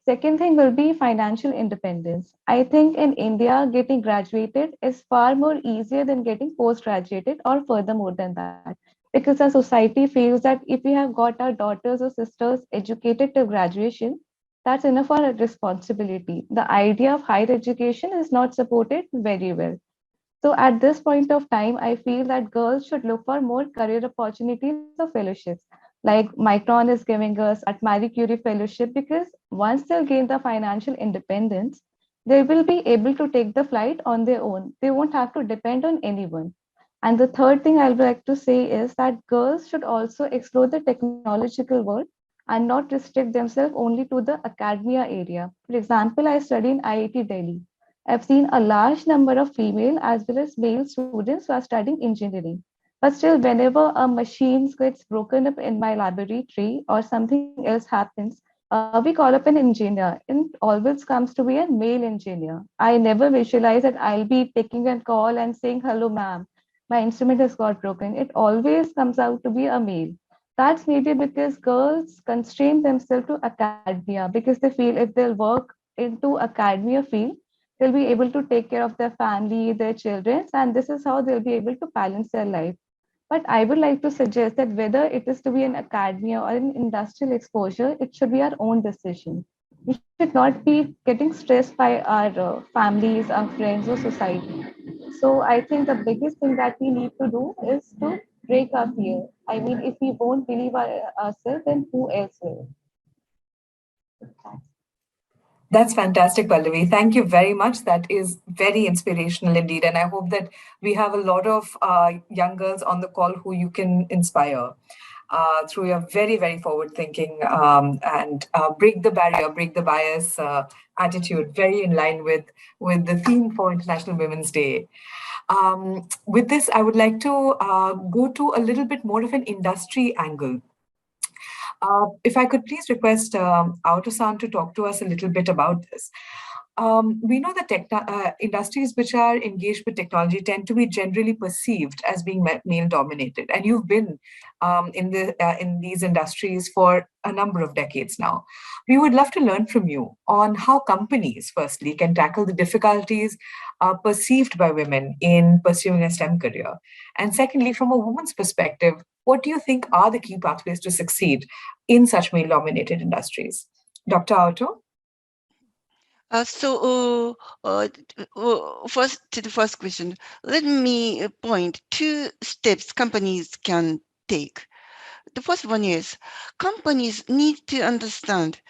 Second thing will be financial independence. I think in India, getting graduated is far more easier than getting post-graduated or furthermore than that. Because our society feels that if we have got our daughters or sisters educated till graduation, that's enough for a responsibility. The idea of higher education is not supported very well. So at this point of time, I feel that girls should look for more career opportunities or fellowships. Like Micron is giving us at Marie Curie Fellowship, because once they'll gain the financial independence, they will be able to take the flight on their own. They won't have to depend on anyone. And the third thing I would like to say is that girls should also explore the technological world and not restrict themselves only to the academia area. For example, I study in IIT Delhi. I've seen a large number of female as well as male students who are studying engineering. But still, whenever a machine gets broken up in my laboratory or something else happens, we call up an engineer. It always comes to be a male engineer. I never visualize that I'll be taking a call and saying, hello, ma'am, my instrument has got broken. It always comes out to be a male. That's maybe because girls constrain themselves to academia because they feel if they'll work into academia field, they'll be able to take care of their family, their children, and this is how they'll be able to balance their life. But I would like to suggest that whether it is to be an academia or an industrial exposure, it should be our own decision. We should not be getting stressed by our families, our friends, or society. So I think the biggest thing that we need to do is to break our fear. I mean, if we won't believe ourselves, then who else will? That's fantastic, Pallavi. Thank you very much. That is very inspirational indeed. And I hope that we have a lot of young girls on the call who you can inspire. through your very, very forward-thinking and break the barrier, break the bias attitude, very in line with the theme for International Women's Day. With this, I would like to go to a little bit more of an industry angle. If I could please request Aoto-san to talk to us a little bit about this. We know that industries which are engaged with technology tend to be generally perceived as being male-dominated, and you've been in these industries for a number of decades now. We would love to learn from you on how companies, firstly, can tackle the difficulties perceived by women in pursuing a STEM career, and secondly, from a woman's perspective, what do you think are the key pathways to succeed in such male-dominated industries? Dr. Aoto? First, to the first question, let me point two steps companies can take. The first one is companies need to understand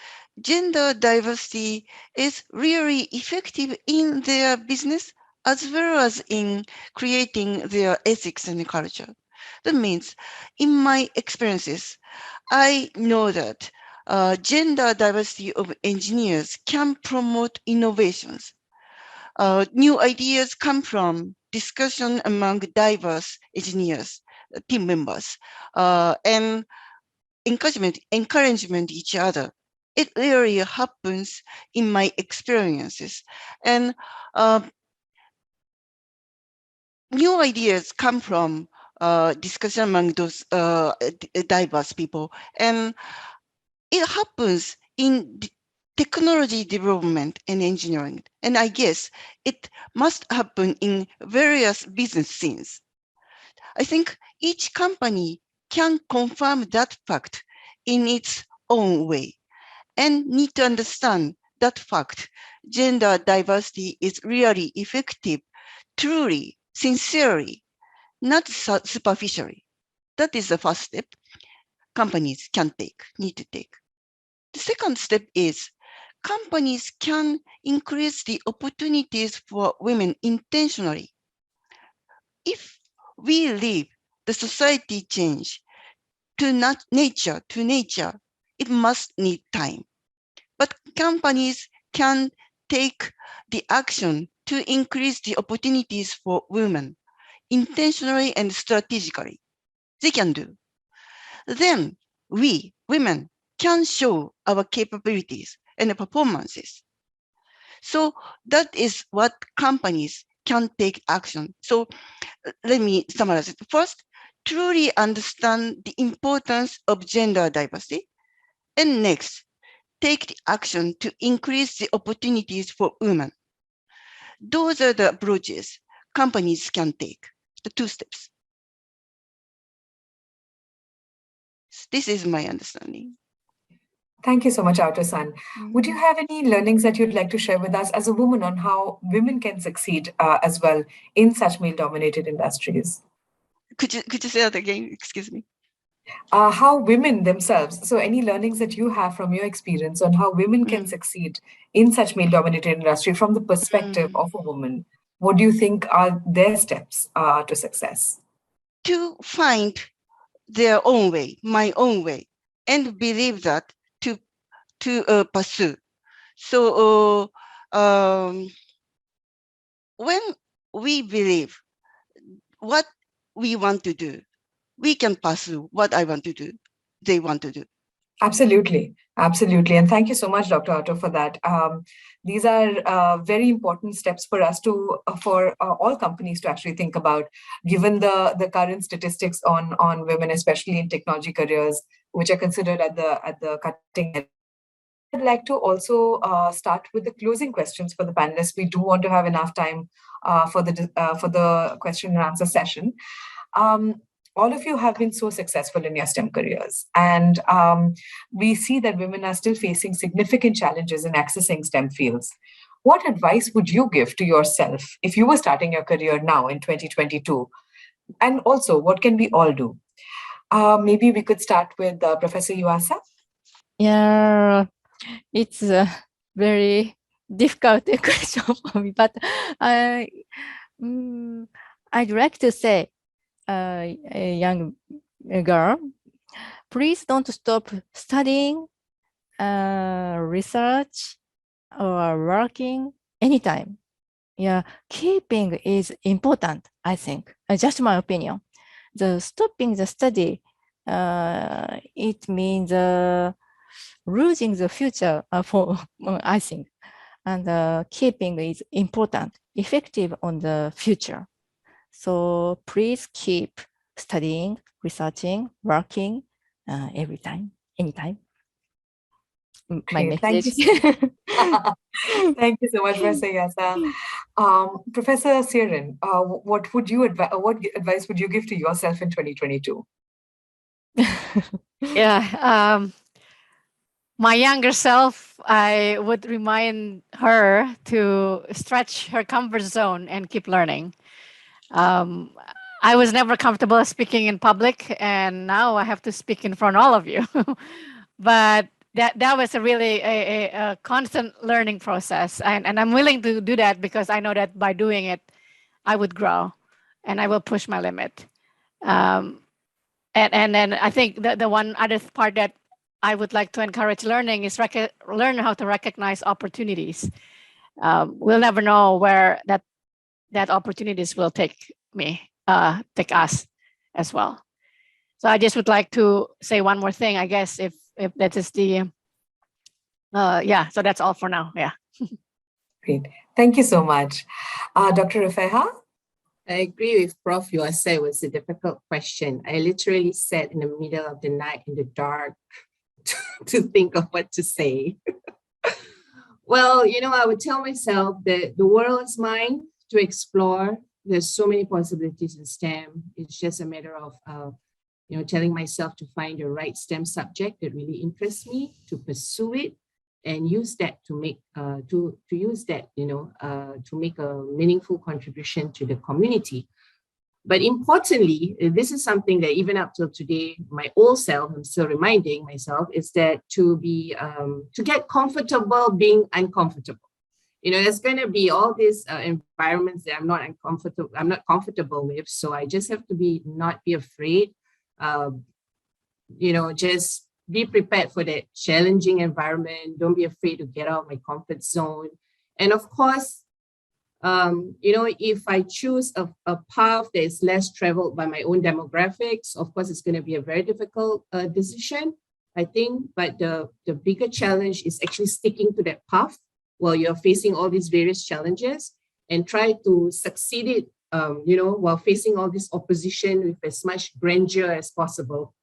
gender diversity is really effective in their business as well as in creating their ethics and culture. That means, in my experiences, I know that gender diversity of engineers can promote innovations. New ideas come from discussion among diverse engineers, team members, and encouragement each other. It really happens in my experiences. And new ideas come from discussion among those diverse people. And it happens in technology development and engineering. And I guess it must happen in various business scenes. I think each company can confirm that fact in its own way and need to understand that fact. Gender diversity is really effective, truly, sincerely, not superficially. That is the first step companies need to take. The second step is companies can increase the opportunities for women intentionally. If we leave the society change to nature, it must need time. But companies can take the action to increase the opportunities for women intentionally and strategically. They can do. Then we, women, can show our capabilities and performances. So that is what companies can take action. So let me summarize it. First, truly understand the importance of gender diversity. And next, take the action to increase the opportunities for women. Those are the approaches companies can take, the two steps. This is my understanding. Thank you so much, Aoto-san. Would you have any learnings that you'd like to share with us as a woman on how women can succeed as well in such male-dominated industries? Could you say that again? Excuse me. How women themselves, so any learnings that you have from your experience on how women can succeed in such male-dominated industry from the perspective of a woman, what do you think are their steps to success? To find their own way, my own way, and believe that to pursue. So when we believe what we want to do, we can pursue what I want to do, they want to do. Absolutely. Absolutely. And thank you so much, Dr. Aoto, for that. These are very important steps for us to, for all companies to actually think about, given the current statistics on women, especially in technology careers, which are considered at the cutting edge. I'd like to also start with the closing questions for the panelists. We do want to have enough time for the question and answer session. All of you have been so successful in your STEM careers, and we see that women are still facing significant challenges in accessing STEM fields. What advice would you give to yourself if you were starting your career now in 2022? And also, what can we all do? Maybe we could start with Professor Yuasa. Yeah, it's a very difficult question for me, but I'd like to say, a young girl, please don't stop studying, research, or working anytime. Yeah, keeping is important, I think. Just my opinion. The stopping the study, it means losing the future for, I think. And keeping is important, effective on the future. So please keep studying, researching, working every time, anytime. My Great. Thank you message. Thank you so much, Professor Yuasa. Professor Sierin, what advice would you give to yourself in 2022? Yeah. My younger self, I would remind her to stretch her comfort zone and keep learning. I was never comfortable speaking in public, and now I have to speak in front of all of you. But that was a really a constant learning process, and I'm willing to do that because I know that by doing it, I would grow, and I will push my limit. And then I think the one other part that I would like to encourage learning is learn how to recognize opportunities. We'll never know where that opportunities will take us as well. So I just would like to say one more thing, I guess, if that is the, so that's all for now, yeah. Great, thank you so much. Dr. Rufaihah? I agree with Prof. Yuasa. It was a difficult question. I literally sat in the middle of the night in the dark to think of what to say. Well, I would tell myself that the world is mine to explore. There's so many possibilities in STEM. It's just a matter of, telling myself to find the right STEM subject that really interests me, to pursue it, and use that to make to make a meaningful contribution to the community. But importantly, this is something that even up till today, my old self, I'm still reminding myself, is that to get comfortable being uncomfortable. There's going to be all these environments that I'm not comfortable with. So I just have to not be afraid. Just be prepared for that challenging environment. Don't be afraid to get out of my comfort zone. And of course, if I choose a path that is less traveled by my own demographics, of course, it's going to be a very difficult decision, I think. But the bigger challenge is actually sticking to that path while you're facing all these various challenges, and try to succeed it, while facing all this opposition with as much grandeur as possible.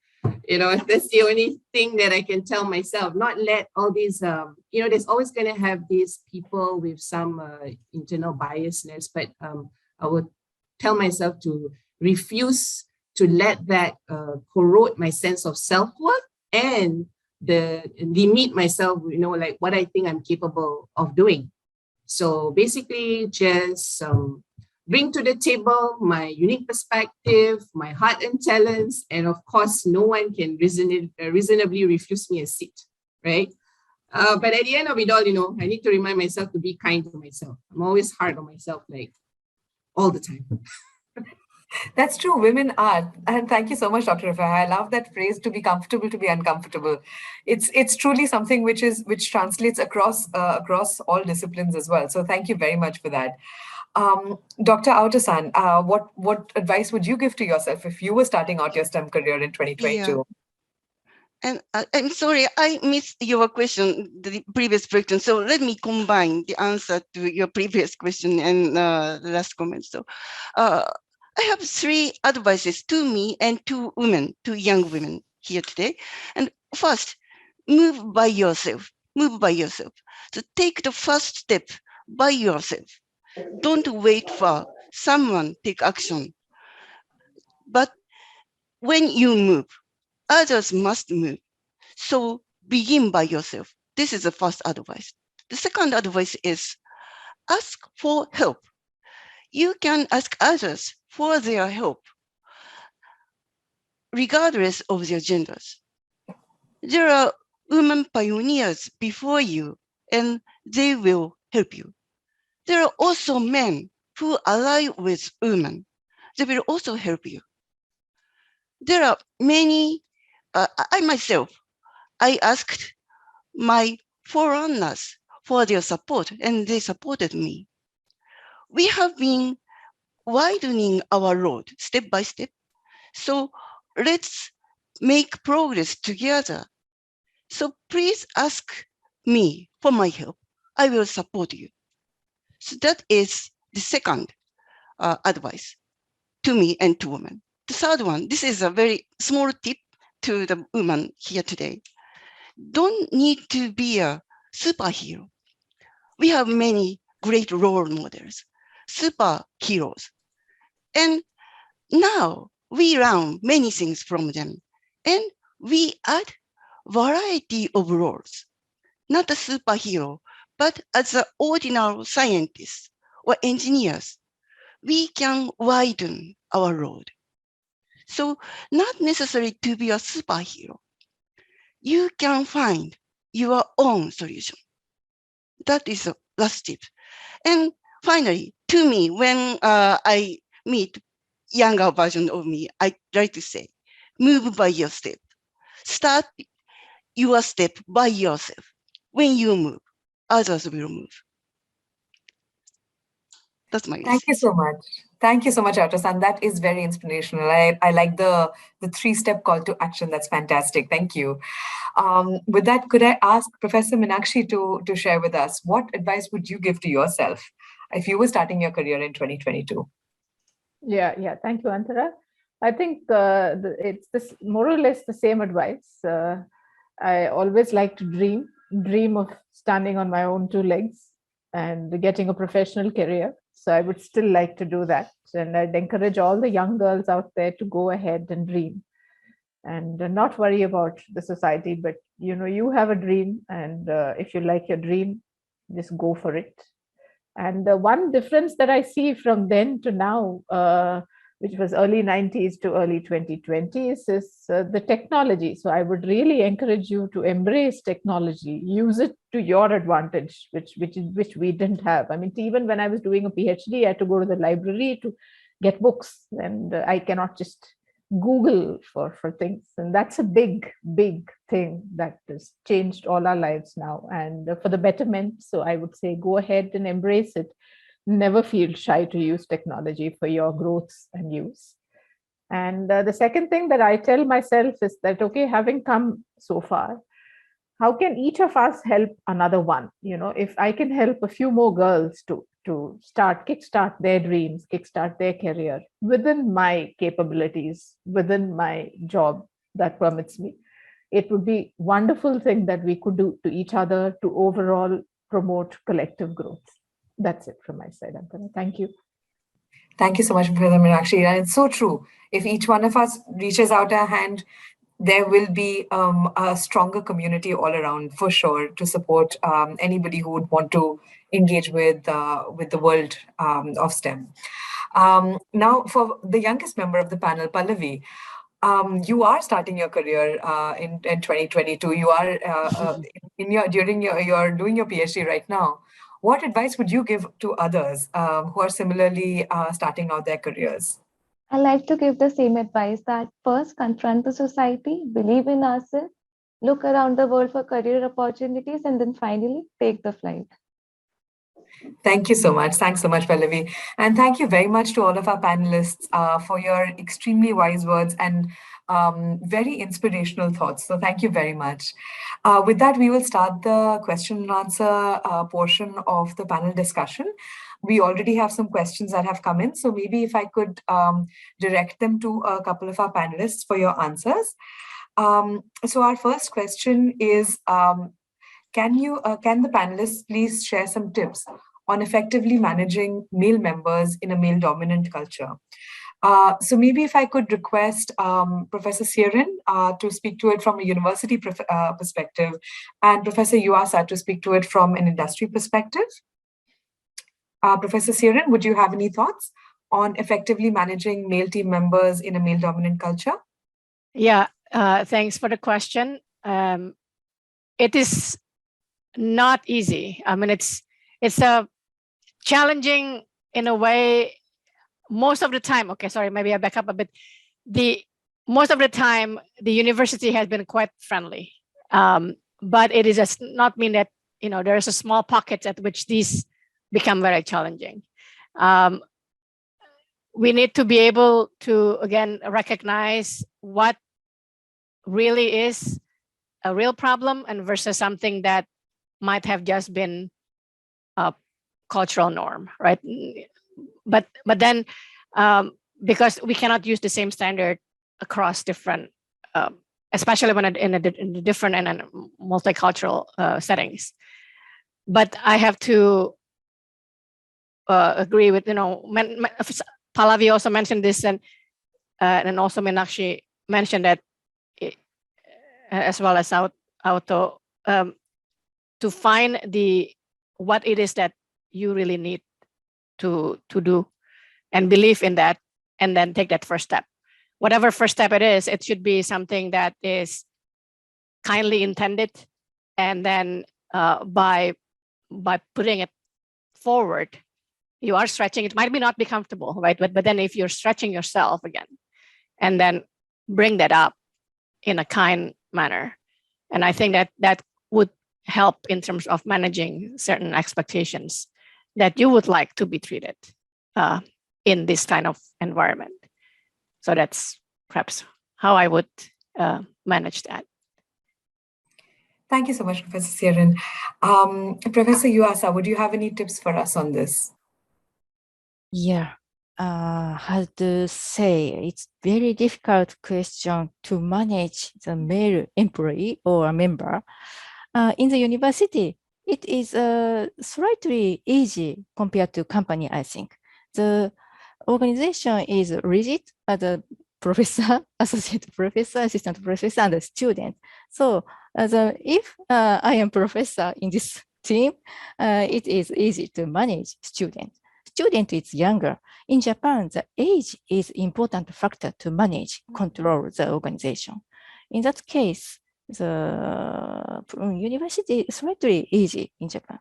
That's the only thing that I can tell myself. Not let all these, there's always going to have these people with some internal biasness, but I would tell myself to refuse to let that corrode my sense of self-worth and limit myself, like what I think I'm capable of doing. So basically just bring to the table my unique perspective, my heart and talents, and of course, no one can reasonably refuse me a seat, right? But at the end of it all, I need to remind myself to be kind to myself. I'm always hard on myself, like all the time. That's true. Women are. And thank you so much, Dr. Rufaihah. I love that phrase, to be comfortable, to be uncomfortable. It's truly something which translates across all disciplines as well. So thank you very much for that. Dr. Aoto-san, what advice would you give to yourself if you were starting out your STEM career in 2022? Yeah. And I'm sorry, I missed your question, the previous question. So let me combine the answer to your previous question and the last comment. So I have three advices to me and to women, to young women here today. And first, move by yourself. Move by yourself. So take the first step by yourself. Don't wait for someone take action. But when you move, others must move. So begin by yourself. This is the first advice. The second advice is ask for help. You can ask others for their help, regardless of their genders. There are women pioneers before you, and they will help you. There are also men who ally with women. They will also help you. There are many I myself, I asked my forerunners for their support, and they supported me. We have been widening our road step by step. So let's make progress together. So please ask me for my help. I will support you. So that is the second advice to me and to women. The third one, this is a very small tip to the woman here today. Don't need to be a superhero. We have many great role models, superheroes. And now we learn many things from them. And we add variety of roles, not a superhero, but as an ordinary scientist or engineers, we can widen our road. So not necessary to be a superhero. You can find your own solution. That is the last tip. And finally, to me, when I meet younger version of me, I try to say, move by your step. Start your step by yourself. When you move, others will move. That's my Thank you message. so much. Thank you so much, Aoto-san. That is very inspirational. I like the three-step call to action. That's fantastic. Thank you. With that, could I ask Professor Meenakshi to share with us, what advice would you give to yourself if you were starting your career in 2022? Yeah. Thank you, Antara. I think it's this more or less the same advice. I always like to dream of standing on my own two legs and getting a professional career. So I would still like to do that. And I'd encourage all the young girls out there to go ahead and dream and not worry about the society. But, you have a dream. And if you like your dream, just go for it. And the one difference that I see from then to now, which was early 90s to early 2020s, is the technology. So I would really encourage you to embrace technology, use it to your advantage, which we didn't have. I mean, even when I was doing a PhD, I had to go to the library to get books, and I cannot just Google for things. And that's a big thing that has changed all our lives now, and for the betterment. So I would say go ahead and embrace it. Never feel shy to use technology for your growth and use. And the second thing that I tell myself is that, okay, having come so far, how can each of us help another one? If I can help a few more girls to kickstart their dreams, kickstart their career within my capabilities, within my job that permits me, it would be a wonderful thing that we could do to each other to overall promote collective growth. That's it from my side, Antara. Thank you. Thank you so much, Professor Meenakshi. And it's so true. If each one of us reaches out a hand, there will be a stronger community all around, for sure, to support anybody who would want to engage with the world of STEM. Now, for the youngest member of the panel, Pallavi, you are starting your career in 2022. You are you're doing your PhD right now. What advice would you give to others who are similarly starting out their careers? I like to give the same advice that first confront the society, believe in ourselves, look around the world for career opportunities, and then finally take the flight. Thank you so much. Thanks so much, Pallavi. And thank you very much to all of our panelists for your extremely wise words and very inspirational thoughts. So thank you very much. With that, we will start the question and answer portion of the panel discussion. We already have some questions that have come in. So maybe if I could direct them to a couple of our panelists for your answers. So our first question is, can the panelists please share some tips on effectively managing male members in a male-dominant culture? So maybe if I could request Professor Sierin to speak to it from a university perspective, and Professor Yuasa to speak to it from an industry perspective. Professor Sierin, would you have any thoughts on effectively managing male team members in a male-dominant culture? Yeah, thanks for the question. It is not easy. I mean, it's a challenging in a way most of the time. Okay, sorry, maybe I back up a bit. most of the time, the university has been quite friendly, but it does not mean that there's a small pocket at which these become very challenging. We need to be able to, again, recognize what really is a real problem and versus something that might have just been a cultural norm, right? But then, because we cannot use the same standard across different, especially when in a different and multicultural settings. But I have to agree with, Pallavi also mentioned this, and also Meenakshi mentioned that, as well as Aoto, to find what it is that you really need to do and believe in that, and then take that first step. Whatever first step it is, it should be something that is kindly intended, and then by putting it forward, you are stretching. It might not be comfortable, right? But then if you're stretching yourself again, and then bring that up in a kind manner, and I think that would help in terms of managing certain expectations that you would like to be treated in this kind of environment. So that's perhaps how I would manage that. Thank you so much, Professor Sierin. Professor Yuasa, would you have any tips for us on this? Yeah, how to say, it's very difficult question to manage the male employee or a member. In the university, it is slightly easy compared to company, I think. The organization is rigid as a professor, associate professor, assistant professor, and a student. So if I am professor in this team, it is easy to manage student. Student is younger. In Japan, the age is important factor to manage, control the organization. In that case, the university is slightly easy in Japan.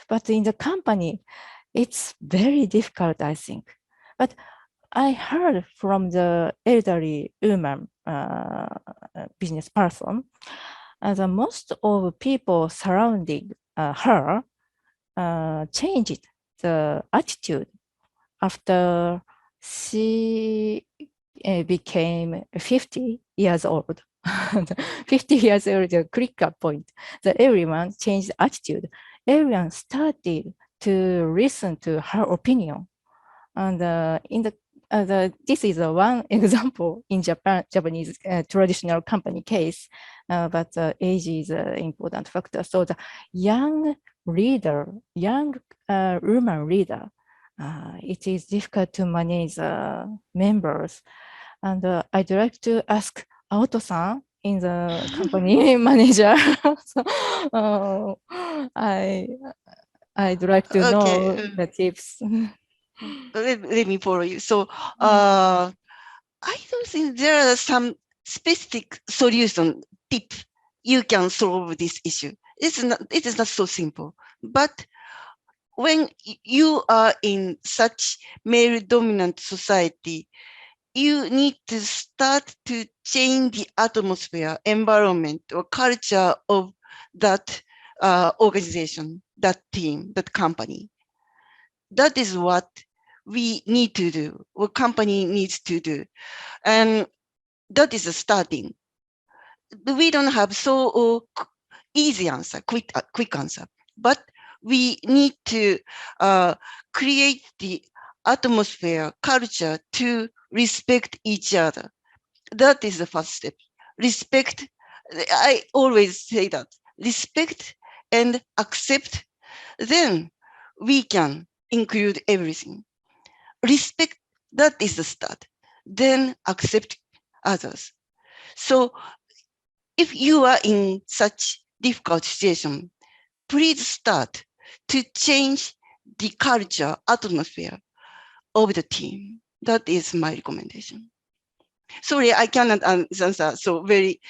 But in the company, it's very difficult, I think. But I heard from the elderly woman business person, the most of people surrounding her changed the attitude after she became 50 years old. 50 years old, the clicker point. Everyone changed attitude. Everyone started to listen to her opinion. And this is one example in Japanese traditional company case, but age is an important factor. So the young leader, young woman leader, it is difficult to manage members. And I'd like to ask Aoto-san in the company manager. So, I'd like to know the tips. Let me follow you. So I don't think there are some specific solution tip you can solve this issue. It is not so simple. But when you are in such male-dominant society, you need to start to change the atmosphere, environment, or culture of that organization, that team, that company. That is what we need to do, what company needs to do. And that is a starting. We don't have so easy answer, quick answer, but we need to create the atmosphere, culture to respect each other. That is the first step. Respect, I always say that, respect and accept, then we can include everything. Respect, that is the start. Then accept others. So if you are in such difficult situation, please start to change the culture, atmosphere of the team. That is my recommendation. Sorry, I cannot answer so very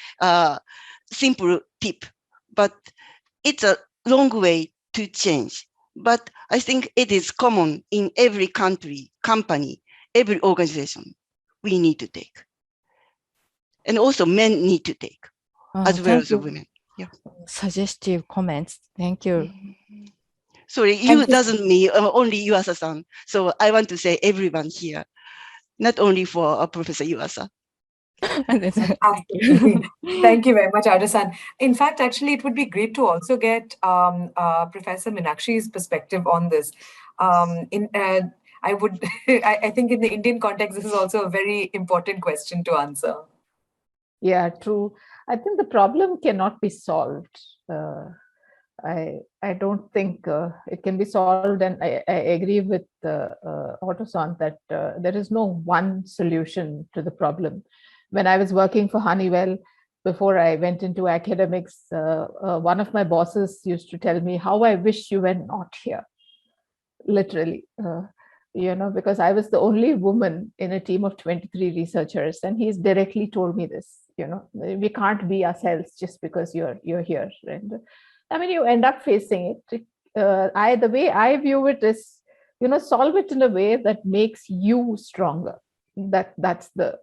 simple tip, but it's a long way to change. But I think it is common in every country, company, every organization we need to take. And also men need to take as well thank as the you. women. Yeah. Suggestive comments. Thank you. Sorry, you doesn't mean only Yuasa-san. So I want to say everyone here, not only for Professor Yuasa. Absolutely. Thank you very much, Aoto-san. In fact, actually, it would be great to also get Professor Meenakshi's perspective on this. I think in the Indian context, this is also a very important question to answer. Yeah, true. I think the problem cannot be solved. I don't think it can be solved, and I agree with Aoto-san that there is no one solution to the problem. When I was working for Honeywell, before I went into academics, one of my bosses used to tell me, how I wish you were not here, literally. Because I was the only woman in a team of 23 researchers, and he's directly told me this. We can't be ourselves just because you're here. And I mean, you end up facing it. The way I view it is, solve it in a way that makes you stronger. That's the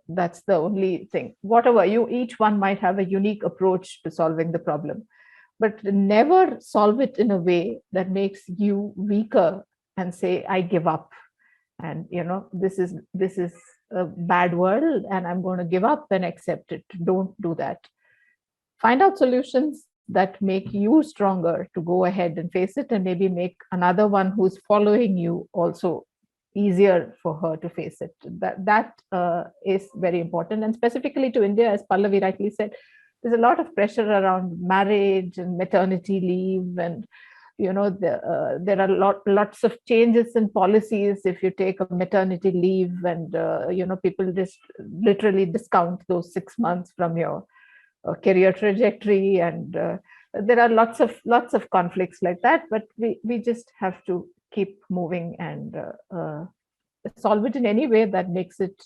only thing. Whatever each one might have a unique approach to solving the problem, but never solve it in a way that makes you weaker and say, I give up. And this is a bad world, and I'm going to give up and accept it. Don't do that. Find out solutions that make you stronger to go ahead and face it, and maybe make another one who's following you also easier for her to face it. That is very important. And specifically to India, as Pallavi rightly said, there's a lot of pressure around marriage and maternity leave, and there are lots of changes in policies if you take a maternity leave, and people just literally discount those 6 months from your career trajectory, and there are lots of conflicts like that. But we just have to keep moving and solve it in any way that makes it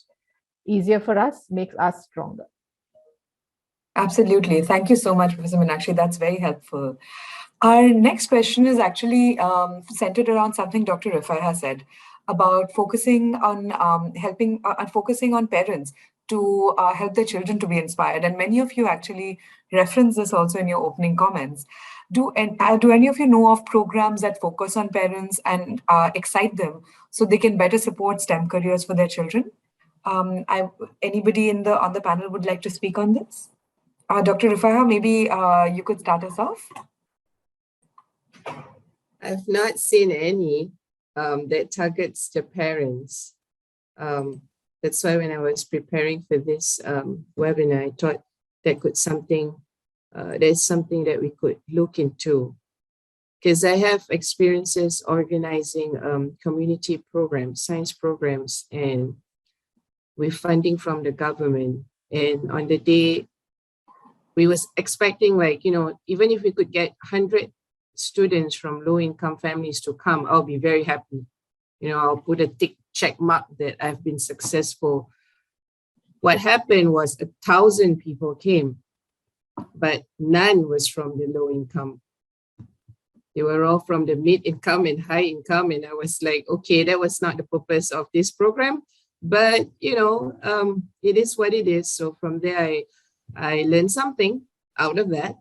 easier for us, makes us stronger. Absolutely. Thank you so much, Professor Meenakshi. That's very helpful. Our next question is actually centered around something Dr. Rufaihah said about focusing on focusing on parents to help their children to be inspired. And many of you actually reference this also in your opening comments. Do any of you know of programs that focus on parents and excite them so they can better support STEM careers for their children? Anybody on the panel would like to speak on this? Dr. Rufaihah, maybe you could start us off. I've not seen any that targets the parents. That's why when I was preparing for this webinar, I thought there's something that we could look into. Because I have experiences organizing community programs, science programs, and with funding from the government. And on the day, we was expecting even if we could get 100 students from low-income families to come, I'll be very happy. I'll put a tick check mark that I've been successful. What happened was 1,000 people came, but none was from the low income. They were all from the mid-income and high income. And I was like, okay, that was not the purpose of this program, but it is what it is. So from there, I learned something out of that.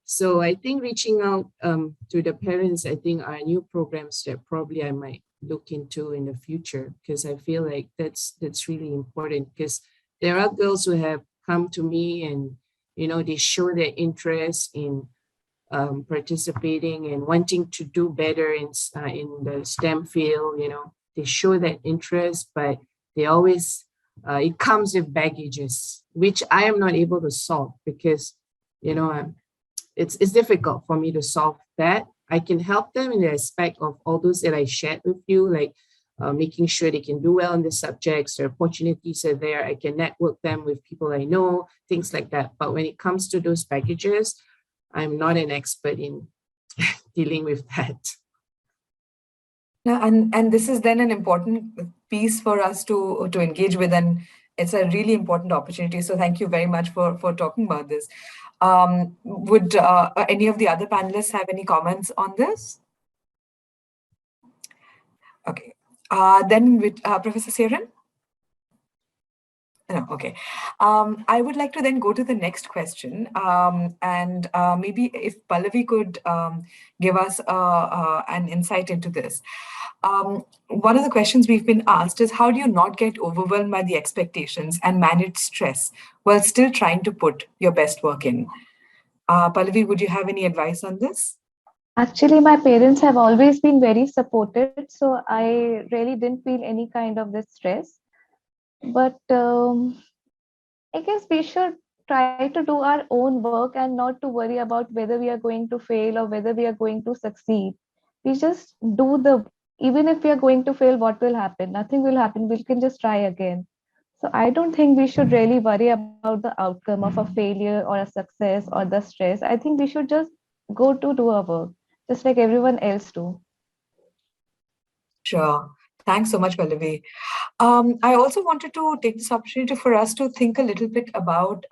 So I think reaching out to the parents, I think are new programs that probably I might look into in the future, because I feel like that's really important, because there are girls who have come to me and, they show their interest in participating and wanting to do better in the STEM field. They show that interest, but they always, it comes with baggages, which I am not able to solve because, it's difficult for me to solve that. I can help them in the aspect of all those that I shared with you, like making sure they can do well in the subjects, their opportunities are there. I can network them with people I know, things like that. But when it comes to those packages, I'm not an expert in dealing with that. Yeah, and this is then an important piece for us to engage with, and it's a really important opportunity. So thank you very much for talking about this. Would any of the other panelists have any comments on this? Okay, then with Professor Sierin. No, okay. I would like to then go to the next question, and maybe if Pallavi could give us an insight into this. One of the questions we've been asked is, how do you not get overwhelmed by the expectations and manage stress while still trying to put your best work in? Pallavi, would you have any advice on this? Actually, my parents have always been very supportive, so I really didn't feel any kind of this stress. But I guess we should try to do our own work and not to worry about whether we are going to fail or whether we are going to succeed. We just do even if we are going to fail, what will happen? Nothing will happen. We can just try again. So I don't think we should really worry about the outcome of a failure or a success or the stress. I think we should just go to do our work, just like everyone else do. Sure. Thanks so much, Pallavi. I also wanted to take this opportunity for us to think a little bit about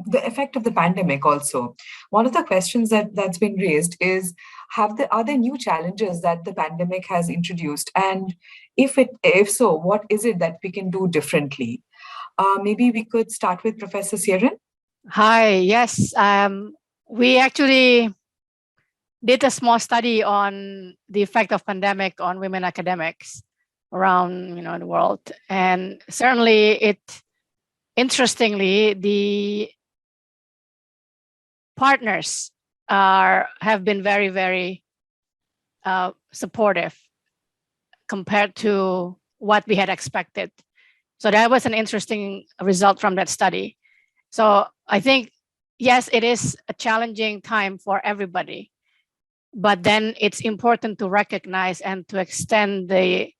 the effect of the pandemic also. One of the questions that's been raised is, are there new challenges that the pandemic has introduced? And if so, what is it that we can do differently? Maybe we could start with Professor Sierin. Hi, yes. We actually did a small study on the effect of pandemic on women academics around the world. And certainly interestingly, the partners have been very, very supportive compared to what we had expected. So that was an interesting result from that study. So I think, yes, it is a challenging time for everybody, but then it's important to recognize and to extend the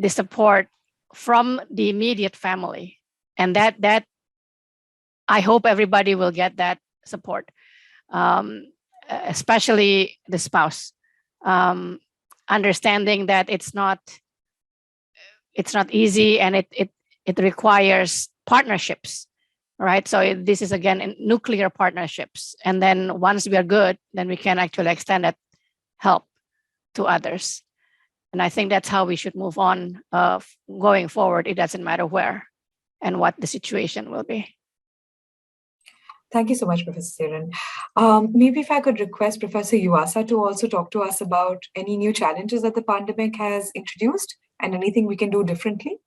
support from the immediate family. And that I hope everybody will get that support, especially the spouse, understanding that it's not easy, and it requires partnerships, right? So this is again in nuclear partnerships, and then once we are good, then we can actually extend that help to others. And I think that's how we should move on going forward. It doesn't matter where and what the situation will be. Thank you so much, Professor Sierin. Maybe if I could request Professor Yuasa to also talk to us about any new challenges that the pandemic has introduced and anything we can do differently.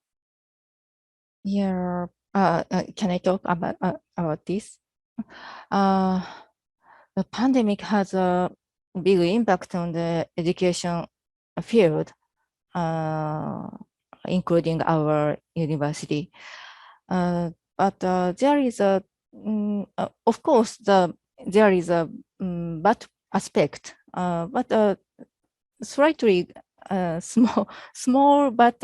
Yeah, can I talk about this? The pandemic has a big impact on the education field, including our university. But there is of course, there is a bad aspect, but slightly small, but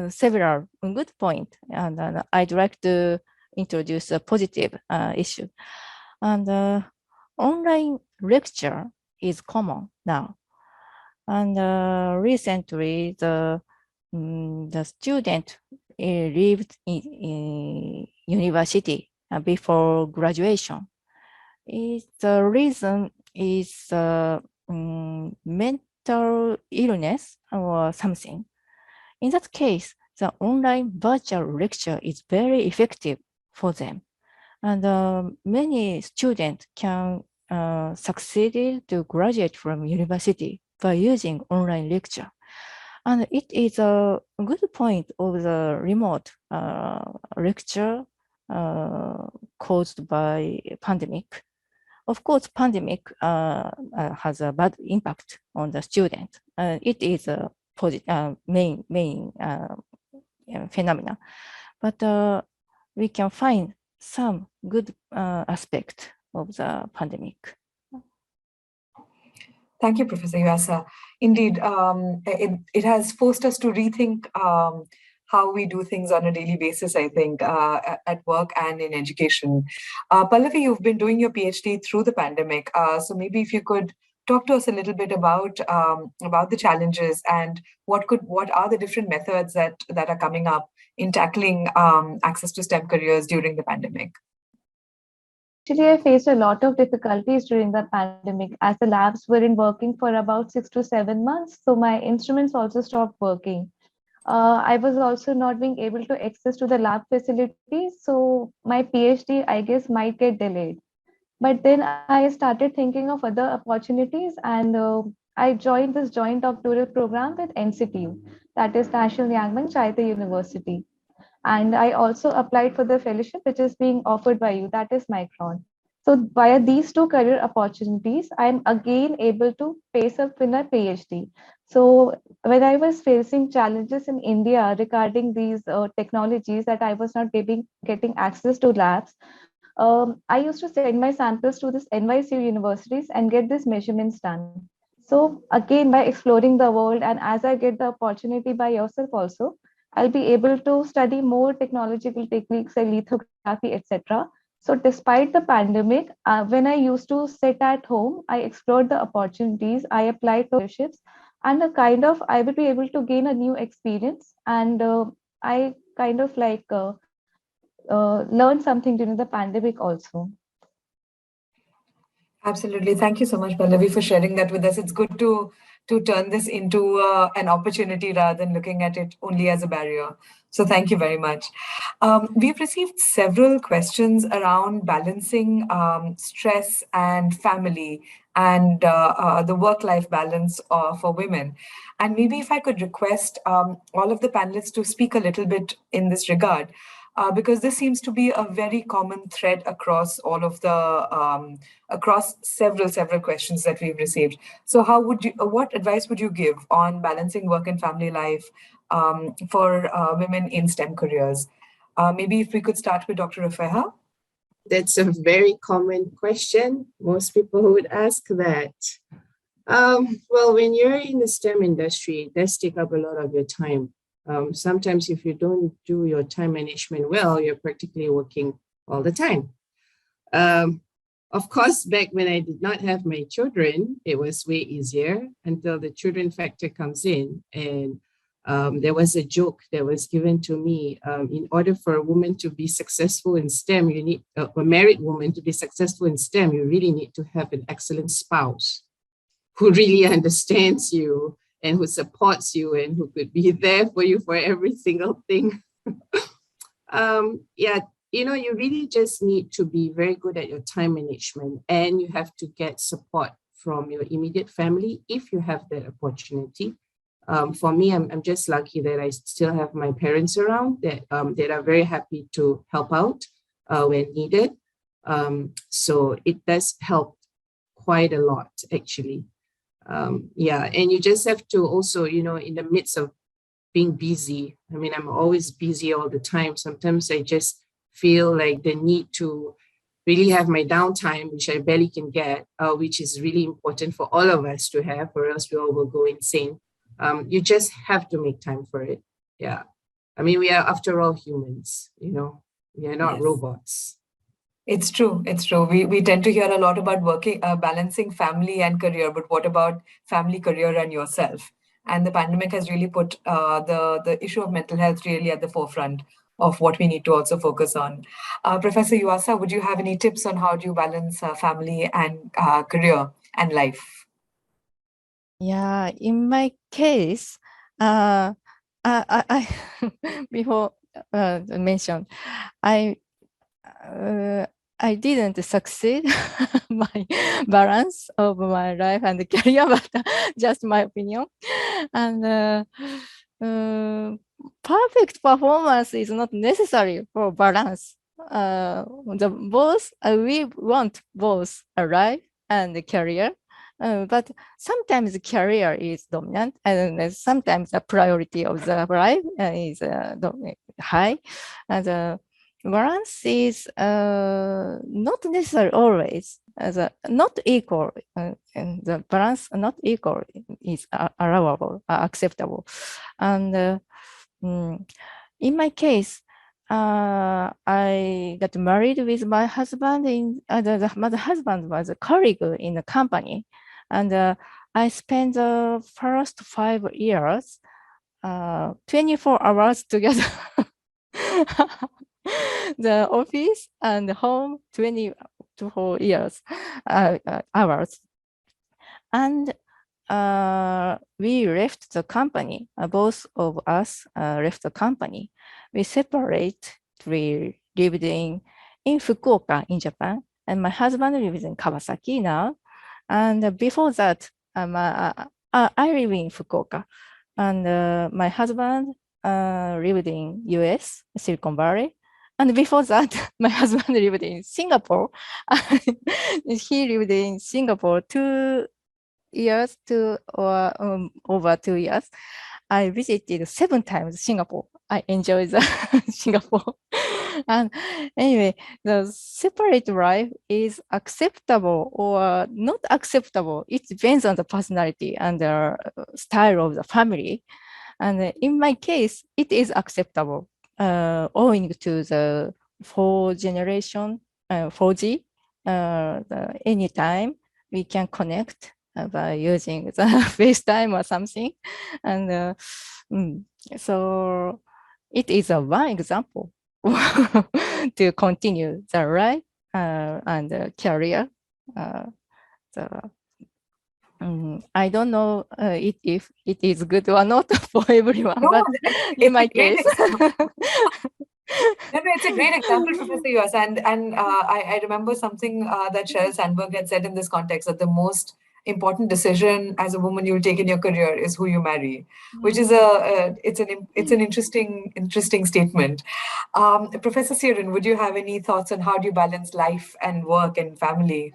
several good points. And I'd like to introduce a positive issue. And online lecture is common now. And recently, the student lived in university before graduation. The reason is mental illness or something. In that case, the online virtual lecture is very effective for them. And many students can succeed to graduate from university by using online lecture. And it is a good point of the remote lecture caused by pandemic. Of course, pandemic has a bad impact on the student. It is a main phenomena, but we can find some good aspect of the pandemic. Thank you, Professor Yuasa. Indeed, it has forced us to rethink how we do things on a daily basis, I think, at work and in education. Pallavi, you've been doing your PhD through the pandemic. So maybe if you could talk to us a little bit about the challenges and what are the different methods that are coming up in tackling access to STEM careers during the pandemic. Actually, I faced a lot of difficulties during the pandemic as the labs weren't working for about 6 to 7 months. So my instruments also stopped working. I was also not being able to access to the lab facilities, so my PhD, I guess, might get delayed. But then I started thinking of other opportunities, and I joined this joint doctoral program with NCTU, that is National Yangming Chaita University. And I also applied for the fellowship, which is being offered by you, that is Micron. So via these two career opportunities, I'm again able to pace up in a PhD. So when I was facing challenges in India regarding these technologies that I was not getting access to labs, I used to send my samples to this NYCU universities and get these measurements done. So again, by exploring the world, and as I get the opportunity by yourself also, I'll be able to study more technological techniques like lithography, etc. So despite the pandemic, when I used to sit at home, I explored the opportunities, I applied for fellowships, and a kind of I will be able to gain a new experience, and I kind of like learn something during the pandemic also. Absolutely. Thank you so much, Pallavi, for sharing that with us. It's good to turn this into an opportunity rather than looking at it only as a barrier. So thank you very much. We've received several questions around balancing stress and family and the work-life balance for women. And maybe if I could request all of the panelists to speak a little bit in this regard, because this seems to be a very common thread across all of the across several questions that we've received. So how would you, what advice would you give on balancing work and family life for women in STEM careers? Maybe if we could start with Dr. Rufaihah. That's a very common question. Most people would ask that. Well, when you're in the STEM industry, it does take up a lot of your time. Sometimes if you don't do your time management well, you're practically working all the time. Of course, back when I did not have my children, it was way easier until the children factor comes in. And there was a joke that was given to me. In order for a woman to be successful in STEM, you need a married woman to be successful in STEM, you really need to have an excellent spouse who really understands you and who supports you and who could be there for you for every single thing. Yeah, you know, you really just need to be very good at your time management, and you have to get support from your immediate family if you have that opportunity. For me, I'm just lucky that I still have my parents around that are very happy to help out when needed. So it does help quite a lot, actually. Yeah, and you just have to also, you know, in the midst of being busy, I mean, I'm always busy all the time. Sometimes I just feel like the need to really have my downtime, which I barely can get, which is really important for all of us to have, or else we all will go insane. You just have to make time for it. Yeah. I mean, we are, after all, humans, you know, we are not robots. It's true. It's true. We tend to hear a lot about working, balancing family and career, but what about family, career, and yourself? And the pandemic has really put the issue of mental health really at the forefront of what we need to also focus on. Professor Yuasa, would you have any tips on how do you balance family and career and life? Yeah, in my case, I before mentioned, I didn't succeed my balance of my life and career, but just my opinion. And perfect performance is not necessary for balance. We want both a life and a career. But sometimes the career is dominant, and sometimes the priority of the life is high. And balance is not necessary always, not equal, and the balance not equal is allowable, acceptable. And in my case, I got married with my husband. My husband was a colleague in the company, and I spent the first 5 years, 24 hours together. The office and home 24 hours. And we left the company. Both of us left the company. We separate. We lived in Fukuoka in Japan, and my husband lives in Kawasaki now. And before that, I live in Fukuoka, and my husband lived in US, Silicon Valley. And before that, my husband lived in Singapore. He lived in Singapore 2 years or over 2 years. I visited 7 times Singapore. I enjoy the Singapore. And anyway, the separate life is acceptable or not acceptable. It depends on the personality and the style of the family. And in my case, it is acceptable, owing to the 4G, anytime we can connect by using the FaceTime or something. And so it is a one example to continue the life and the career. I don't know if it is good or not for everyone, No, but in my case. No, it's a great example, Professor Yuasa. And I remember something that Sheryl Sandberg had said in this context, that the most important decision as a woman you'll take in your career is who you marry, which is it's an interesting statement. Professor Sierin, would you have any thoughts on how do you balance life and work and family?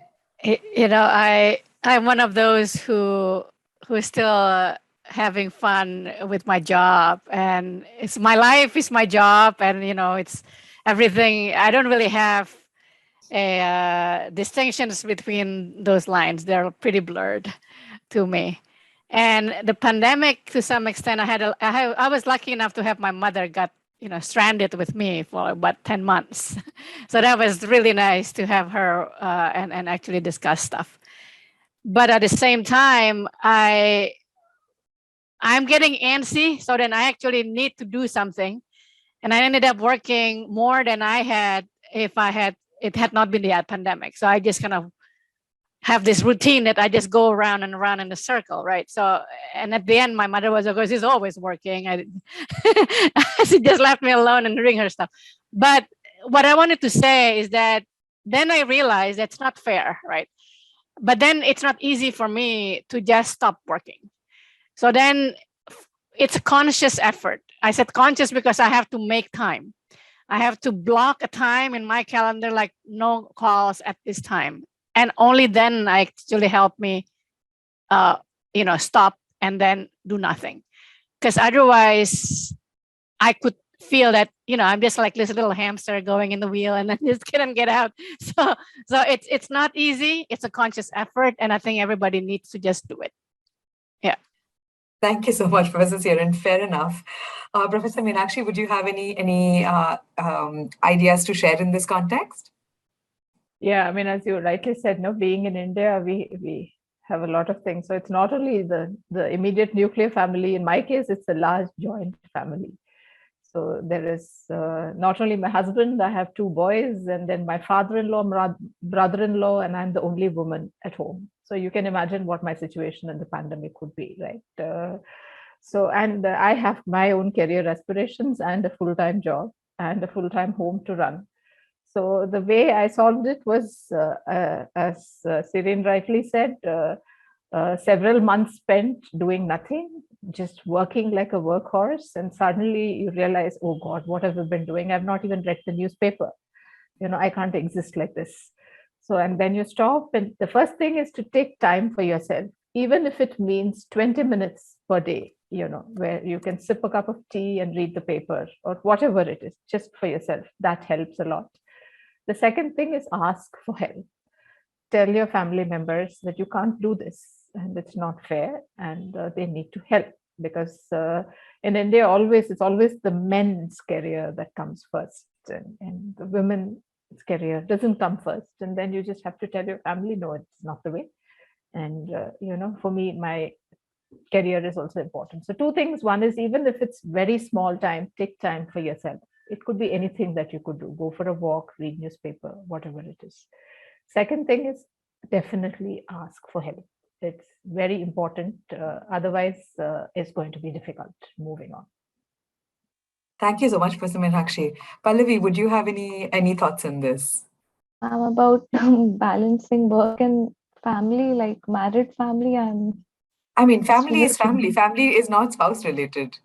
I'm one of those who is still having fun with my job, and it's my life is my job, and it's everything. I don't really have distinctions between those lines. They're pretty blurred to me. And the pandemic, to some extent, I was lucky enough to have my mother got stranded with me for about 10 months. So that was really nice to have her and actually discuss stuff. But at the same time, I'm getting antsy, so then I actually need to do something. And I ended up working more than I had if it had not been the pandemic. So I just kind of have this routine that I just go around and around in a circle, right? So, and at the end, my mother was, of course, she's always working. She just left me alone and doing her stuff. But what I wanted to say is that then I realized that's not fair, right? But then it's not easy for me to just stop working. So then it's a conscious effort. I said conscious because I have to make time. I have to block a time in my calendar, like no calls at this time. And only then I actually help me, stop and then do nothing. Because otherwise I could feel that, I'm just like this little hamster going in the wheel and I just couldn't get out. So it's not easy. It's a conscious effort. And I think everybody needs to just do it. Yeah. Thank you so much, Professor Sierin. Fair enough. Professor Meenakshi, would you have any ideas to share in this context? Yeah, I mean, as you rightly said, being in India, we have a lot of things. So it's not only the immediate nuclear family. In my case, it's a large joint family. So there is not only my husband, I have 2 boys, and then my father-in-law, brother-in-law, and I'm the only woman at home. So you can imagine what my situation in the pandemic would be, right? And I have my own career aspirations and a full-time job and a full-time home to run. So the way I solved it was, as Sierin rightly said, several months spent doing nothing, just working like a workhorse. And suddenly you realize, oh God, what have I been doing? I've not even read the newspaper. I can't exist like this. So, and then you stop. And the first thing is to take time for yourself, even if it means 20 minutes per day, where you can sip a cup of tea and read the paper or whatever it is, just for yourself. That helps a lot. The second thing is ask for help. Tell your family members that you can't do this and it's not fair, and they need to help, because in India, it's always the men's career that comes first, and the women's career doesn't come first. And then you just have to tell your family, no, it's not the way. And, for me, my career is also important. So 2 things. One is, even if it's very small time, take time for yourself. It could be anything that you could do. Go for a walk, read newspaper, whatever it is. Second thing is, definitely ask for help. It's very important. Otherwise, it's going to be difficult moving on. Thank you so much, Professor Meenakshi. Pallavi, would you have any thoughts on this? About balancing work and family, like married family, I mean, family is family. Family is not spouse related.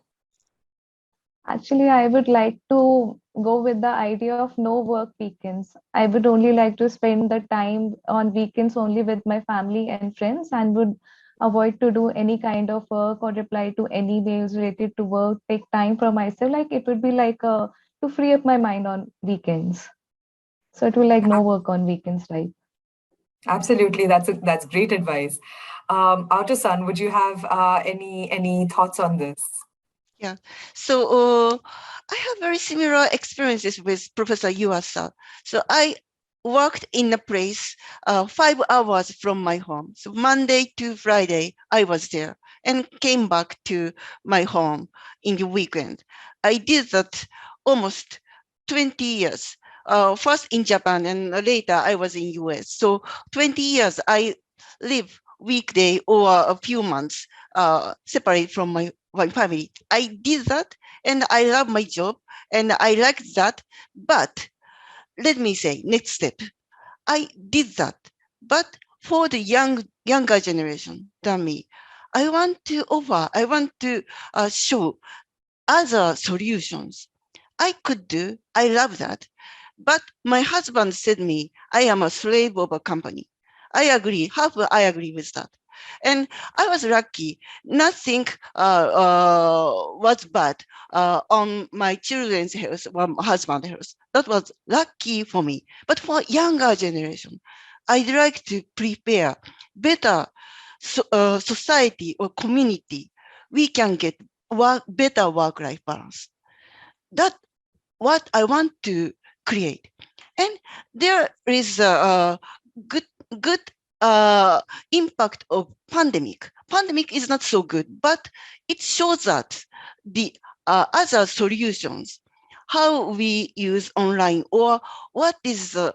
actually, I would like to go with the idea of no work weekends. I would only like to spend the time on weekends only with my family and friends, and would avoid to do any kind of work or reply to any mails related to work, take time for myself. Like it would be like to free up my mind on weekends. So it will like no work on weekends, right? Absolutely, that's great advice. Aoto-san, would you have any thoughts on this? Yeah, so I have very similar experiences with Professor Yuasa. So I worked in a place 5 hours from my home. So Monday to Friday, I was there and came back to my home in the weekend. I did that almost 20 years. First in Japan and later I was in US. So 20 years I live weekday or a few months separate from my family. I did that and I love my job and I like that. But let me say, next step, I did that. But for the younger generation than me, I want to show other solutions I could do. I love that. But my husband said me, I am a slave of a company. I agree, I agree with that. And I was lucky. Nothing was bad on my children's health or my husband's health. That was lucky for me. But for younger generation, I'd like to prepare better society or community. We can get better work-life balance. That's what I want to create. And there is a good impact of pandemic. Pandemic is not so good, but it shows that the other solutions, how we use online or what is the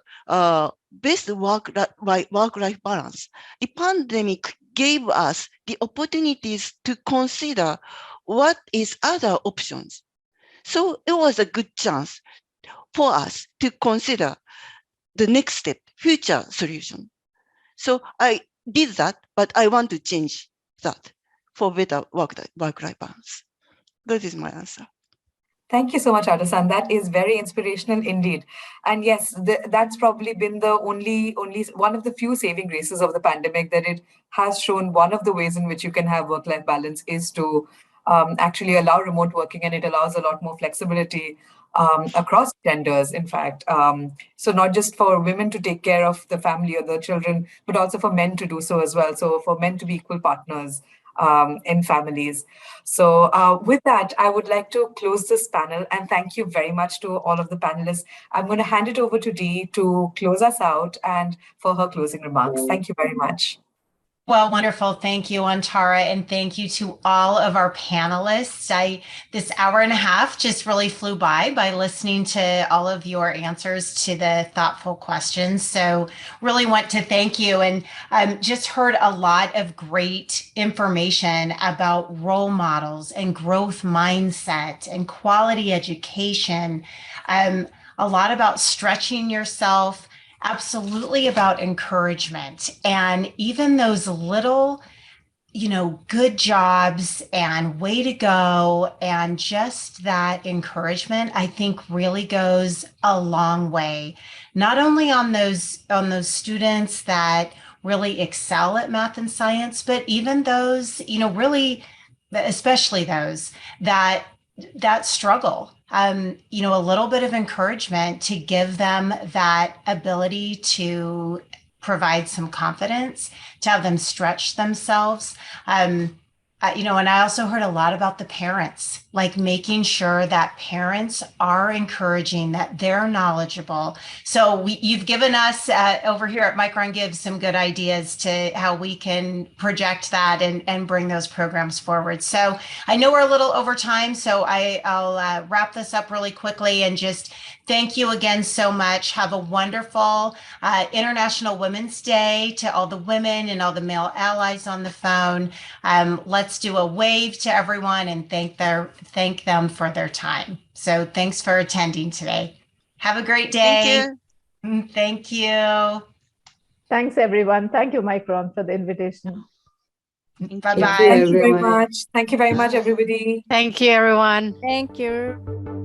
best work-life balance. The pandemic gave us the opportunities to consider what is other options. So it was a good chance for us to consider the next step, future solution. So I did that, but I want to change that for better work-life balance. That is my answer. Thank you so much, Aoto-san. That is very inspirational indeed. And yes, that's probably been the only one of the few saving graces of the pandemic, that it has shown one of the ways in which you can have work-life balance is to actually allow remote working, and it allows a lot more flexibility across genders, in fact. So not just for women to take care of the family or the children, but also for men to do so as well. So for men to be equal partners in families. So with that, I would like to close this panel and thank you very much to all of the panelists. I'm going to hand it over to Dee to close us out and for her closing remarks. Thank you very much. Well, wonderful. Thank you, Antara, and thank you to all of our panelists. This hour and a half just really flew by listening to all of your answers to the thoughtful questions. So really want to thank you, and just heard a lot of great information about role models and growth mindset and quality education. A lot about stretching yourself, absolutely about encouragement, and even those little, good jobs and way to go, and just that encouragement, I think really goes a long way, not only on those students that really excel at math and science, but even those, really, especially those that struggle. A little bit of encouragement to give them that ability to provide some confidence, to have them stretch themselves. And I also heard a lot about the parents, like making sure that parents are encouraging, that they're knowledgeable. So you've given us over here at Micron Gives some good ideas to how we can project that and bring those programs forward. So I know we're a little over time, so I'll wrap this up really quickly and just thank you again so much. Have a wonderful International Women's Day to all the women and all the male allies on the phone. Let's do a wave to everyone and thank them for their time. So thanks for attending today. Have a great day. Thank you. Thank you. Thanks, everyone. Thank you, Micron, for the invitation. Bye-bye. Thank you, Thank you very everyone. much. Thank you very much, everybody. Thank you, everyone. Thank you.